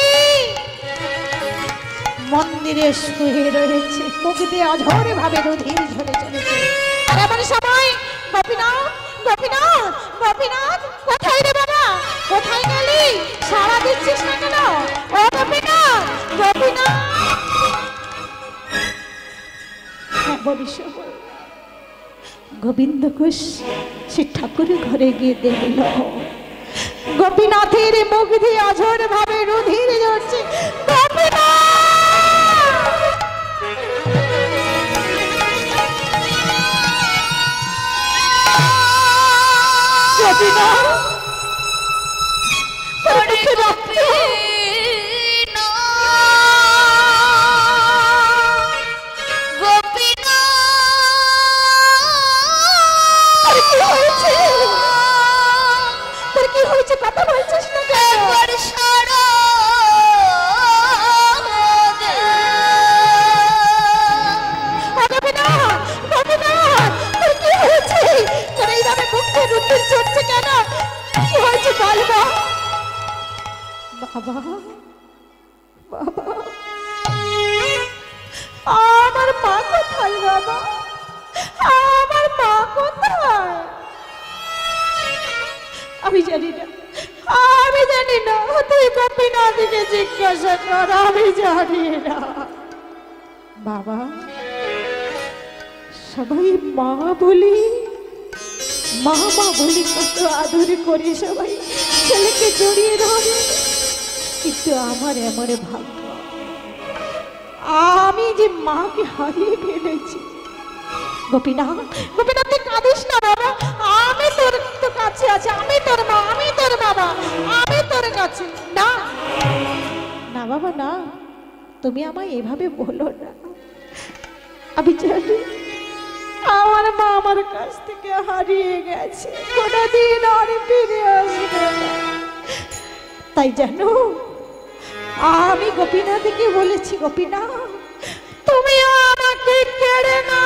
মন্দিরে শুয়ে রয়েছে, মুখ দিয়ে অঝরে ভাবে রুধির ঝরে চলেছে। আর এমন সময় গোপীনাথ, গোপীনাথ, গোপীনাথ, কোথায় রে বাবা? কোথায় গেলি? সাড়া দিচ্ছিস না কেন? ও গোপীনাথ, গোপীনাথ। হ্যাঁ বলিস। গোবিন্দ ঘোষ সে ঠাকুর ঘরে গিয়ে দেখল গোপীনাথের মুখ দিয়ে অঝোর ভাবে রুধির ঝরছে। গোপীনাথ গোপীনাথ ওরে গোপীনাথ, গোপীনাথ, কি হয়েছে? তোর কি হয়েছে? কথা বলছিস না কেন? একবার সারা দে। গোপীনাথ, গোপীনাথ, তোর কি হয়েছে? তোর এইভাবে মুখে রুটির চড়ছে কেন? কি হয়েছে বল মা? বাবা, বাবা, আমার মা কোথায় বাবা? আমার মা কোথায়? আমি জানি না, আমি জানি না। তুই গোপীনাথকে জিজ্ঞাসা কর, আমি জানি না বাবা। সবাই মা বলি, মা মা বলি কত আদর করি, সবাই ছেলেকে জড়িয়ে ধরে, কিন্তু আমার এমন ভাগ্য আমি যে মাকে হারিয়ে ফেলেছি। গোপীনাথ, গোপীনাথ তুই কাঁদিস না বাবা, আমি তোর তো কাছে আছি, আমি তোর মা, আমি তোর বাবা, আমি তোর কাছে। না না বাবা না, তুমি আমায় এভাবে বলো না। আমি জানি আমার মা আমার কাছ থেকে হারিয়ে গেছে, কোনোদিন আর ফিরে আসবে না। তাই জানো, আমি গোপীনাথকে বলেছি, গোপীনাথ তুমি আমাকে কেড়ে না,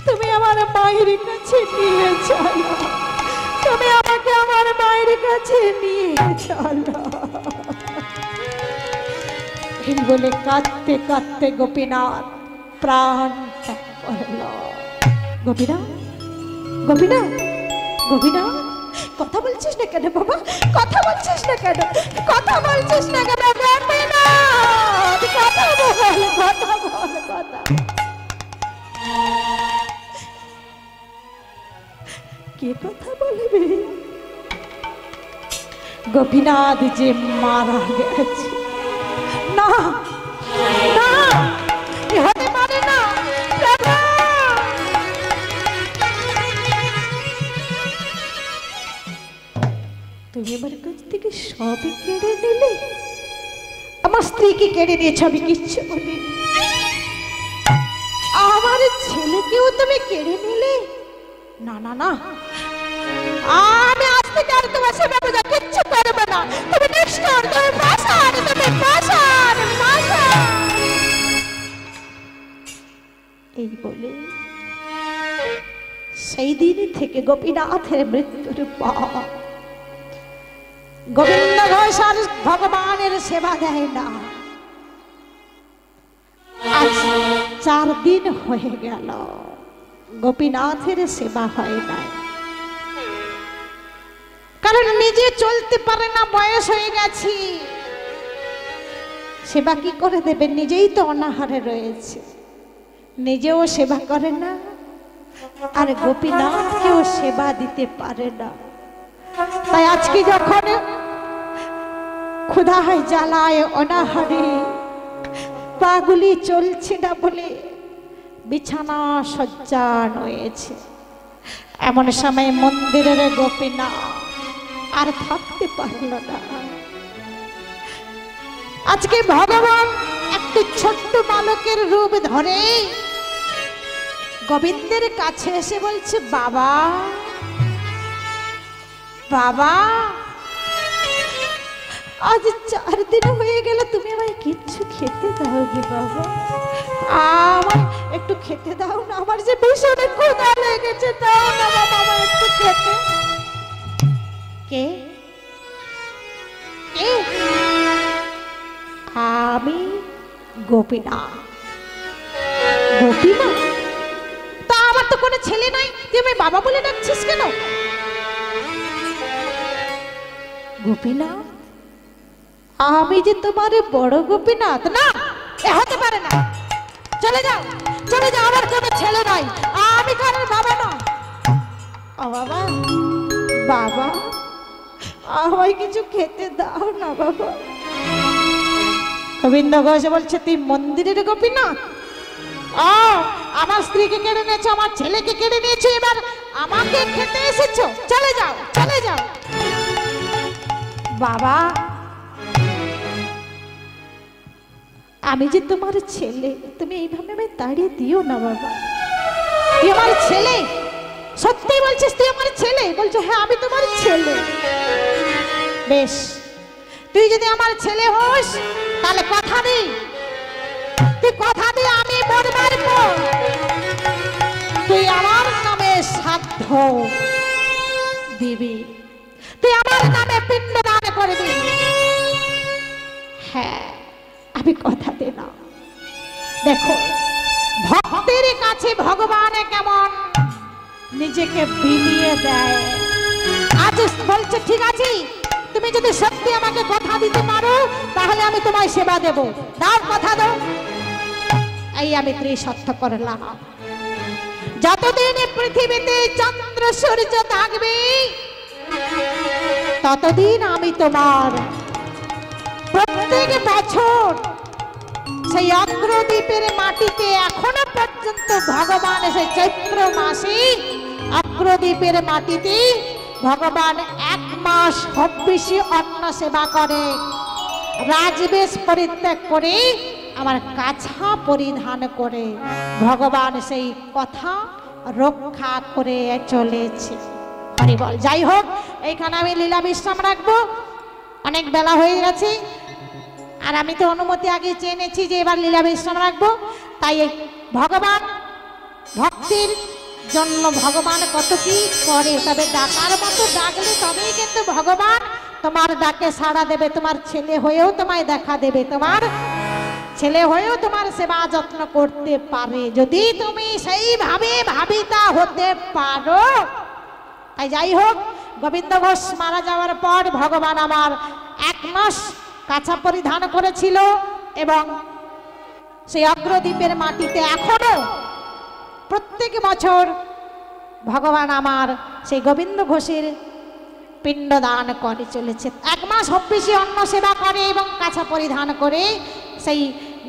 তুমি আমার মায়ের কাছে নিয়ে চলো, তুমি আমাকে আমার মায়ের কাছে নিয়ে চলো। এই বলে কাঁদতে কাঁদতে গোপীনাথ প্রাণ ত্যাগ করল। গোপীনাথ, গোপীনাথ, গোপীনাথ, কথা বলছিস না কেন বাবা? কথা বলছিস না কেন? কথা বলছিস না কেন? গোপীনাথ কথা বল, কথা বল, কথা। কে কথা বলবে? গোপীনাথ যে মারা গেছে। না না, এ হতে পারে না। তুমি আমার কাছ থেকে সবই কেড়ে নিলে, আমার স্ত্রীকে কেড়ে নিয়েছ, আমি কিচ্ছু বলিনি। আমার ছেলেকেও তুমি কেড়ে নিলে। না না না, আমি আজ থেকে আর তোমার সেবা পূজা কিচ্ছু করবো না। তুমি নিষ্ঠুর, তুমি পাষাণ, তুমি পাষাণ, পাষাণ। এই বলে সেই দিন থেকে গোপীনাথের মৃত্যুর পর গোবিন্দ ঘোষ আর ভগবানের সেবা দেয় না। আজ 4 দিন হয়ে গেল গোপীনাথের সেবা হয় না, কারণ নিজে চলতে পারে না, বয়স হয়ে গেছে, সেবা কি করে দেবে? নিজেই তো অনাহারে রয়েছে, নিজেও সেবা করে না, আর গোপীনাথকেও সেবা দিতে পারে না। তাই আজকে যখন ক্ষুধায় জ্বালায় অনাহারে পাগুলি চলছে না বলে বিছানা শয্যা হয়েছে, এমন সময় মন্দিরের গোপীনাথ আর থাকতে পারল না। আজকে ভগবান একটি ছোট্ট বালকের রূপ ধরে গোবিন্দের কাছে এসে বলছে, বাবা বাবা, আজ 4 দিন হয়ে গেল, তুমি আমায় কিচ্ছু খেতে দাও নি বাবা, আমার একটু খেতে দাও না, আমার যে ভীষণ ক্ষুধা লেগেছে, দাও না বাবা আমার একটু খেতে। কে কে? আমি গোপীনাথ। গোপীনাথ? তা আমার তো কোনো ছেলে নাই, তুই আমি বাবা বলে ডাকছিস কেন? গোপীনাথ, আমি যে তোমার বড় গোপীনাথ না, এ হতে পারে না। চলে যাও, চলে যাও, আমার কোনো ছেলে নাই, আমি কারোর বাবা না। ও বাবা, বাবা আমায় কিছু খেতে দাও না বাবা। গোবিন্দ ঘোষ বলছে, তুই মন্দিরের গোপীনাথ? ও আমার স্ত্রীকে কেড়ে নিয়েছো, আমার ছেলেকে কেড়ে নিয়েছো, এবার আমাকে খেতে এসেছো? চলে যাও, চলে যাও। বাবা, আমি যে তোমার ছেলে, তুমি এইভাবে আমি তাড়িয়ে দিও না বাবা। তুই আমার ছেলে, সত্যি বলছিস তুই আমার ছেলে? বলছো হ্যাঁ আমি তোমার ছেলে। বেশ, তুই যদি আমার ছেলে হোস তাহলে কথা দি, তুই কথা দি আমি মরবার পর তুই আমার নামে শ্রাদ্ধ দিবি, তুই আমার নামে পিণ্ডদান করবি। হ্যাঁ আমি কথা দিলাম। দেখো ভক্তের কাছে ভগবান কেমন নিজেকে বিলিয়ে দেয়। আজ বলছে ঠিক আছে, তুমি যদি সত্যি আমাকে কথা দিতে পারো তাহলে আমি তোমায় সেবা দেব, দাও কথা দাও। এই আমি ত্রিসত্য করলাম। যতদিন পৃথিবীতে চন্দ্র সূর্য থাকবে ততদিন আমি তোমার প্রত্যেক বছর সেই অগ্রদ্বীপের মাটিতে এখনো পর্যন্ত ভগবান সেই চৈত্র মাসে অগ্রদ্বীপের মাটিতে ভগবান 1 মাস হব্বিষি অন্ন সেবা করে, রাজবেশ পরিত্যাগ করে আমার কাছা পরিধান করে ভগবান সেই কথা রক্ষা করে চলেছে। হরি বল। যাই হোক, এইখানে আমি লীলা বিশ্রাম রাখবো, অনেক বেলা হয়ে গেছে। আর আমি তো অনুমতি আগে চেয়ে নিয়েছি যে এবার লীলা বিশ্রাম রাখবো। তাই ভগবান ভক্তির জন্য ভগবান কত কি করে, তবে ডাকার মতো ডাকলে তবেই কিন্তু ভগবান তোমার ডাকে সাড়া দেবে। তোমার ছেলে হয়েও তোমায় দেখা দেবে, তোমার ছেলে হয়েও তোমার সেবা যত্ন করতে পারে যদি তুমি সেইভাবে ভাবিতা হতে পারো। তাই যাই হোক, গোবিন্দ ঘোষ মারা যাওয়ার পর ভগবান আমার 1 মাস কাছা পরিধান করেছিল এবং সেই অগ্রদ্বীপের মাটিতে এখনো প্রত্যেক বছর ভগবান আমার সেই গোবিন্দ ঘোষের পিণ্ডদান করে চলেছে। 1 মাস হব্বিষি অন্ন সেবা করে এবং কাছা পরিধান করে সেই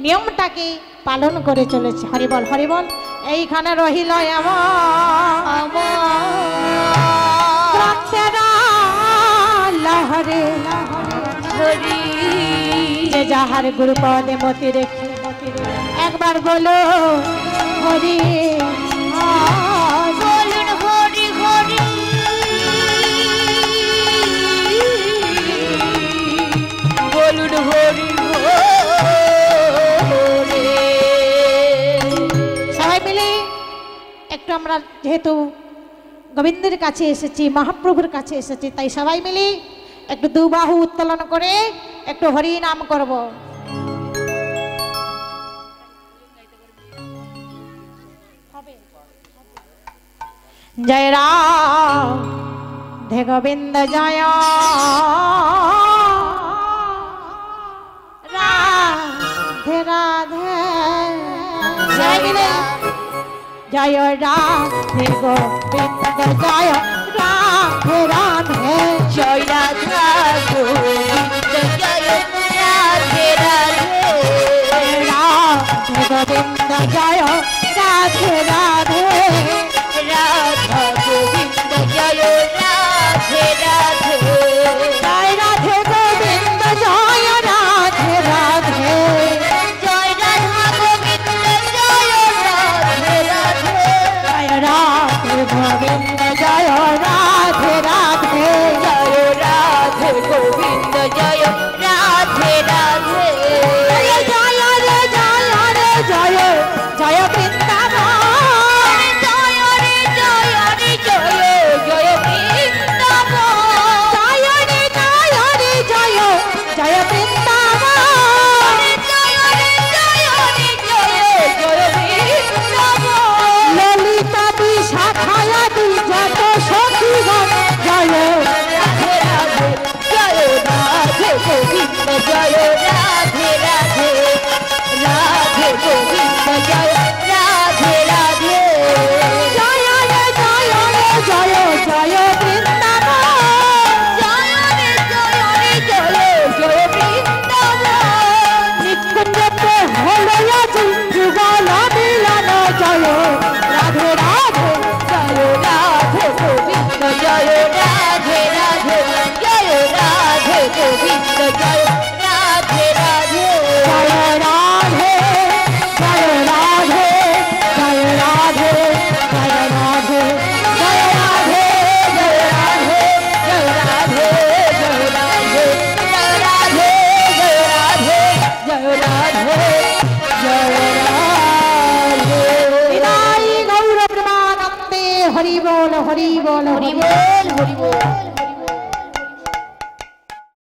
নিয়মটাকে পালন করে চলেছে। হরিবল হরিবল। এইখানে রহিল লহরে হরি যে যাহার গুরুপদে মতি রেখে, একবার বলো হরি বলুন হরি হরি বলুন হরি হরি। সবাই মিলে একটু আমরা যেহেতু গোবিন্দের কাছে এসেছি, মহাপ্রভুর কাছে এসেছি, তাই সবাই মিলে একটু দুবাহু উত্তোলন করে একটু হরি নাম করব। জয় রাধে গোবিন্দ জয় রাধে রাধে জয় রাধে গোবিন্দ জয় রাধে রাধে জয় রাধা গোবিন্দ জয় রাধে রাধে রাধে গোবিন্দ জয় রাধে রাধে রাধা গোবিন্দ জয় রাধে রাধে জয় রাধে গোবিন্দ জয় রাধে রাধে জয় রাধা গোবিন্দ জয় রাধে রাধে জয় রাধে গোবিন্দ জয় রাধে রাধে জয় রাধে গোবিন্দ জয় রাধে রাধে জয় রে জয় রে জয় জয় বৃন্দাবন জয় হরি বল।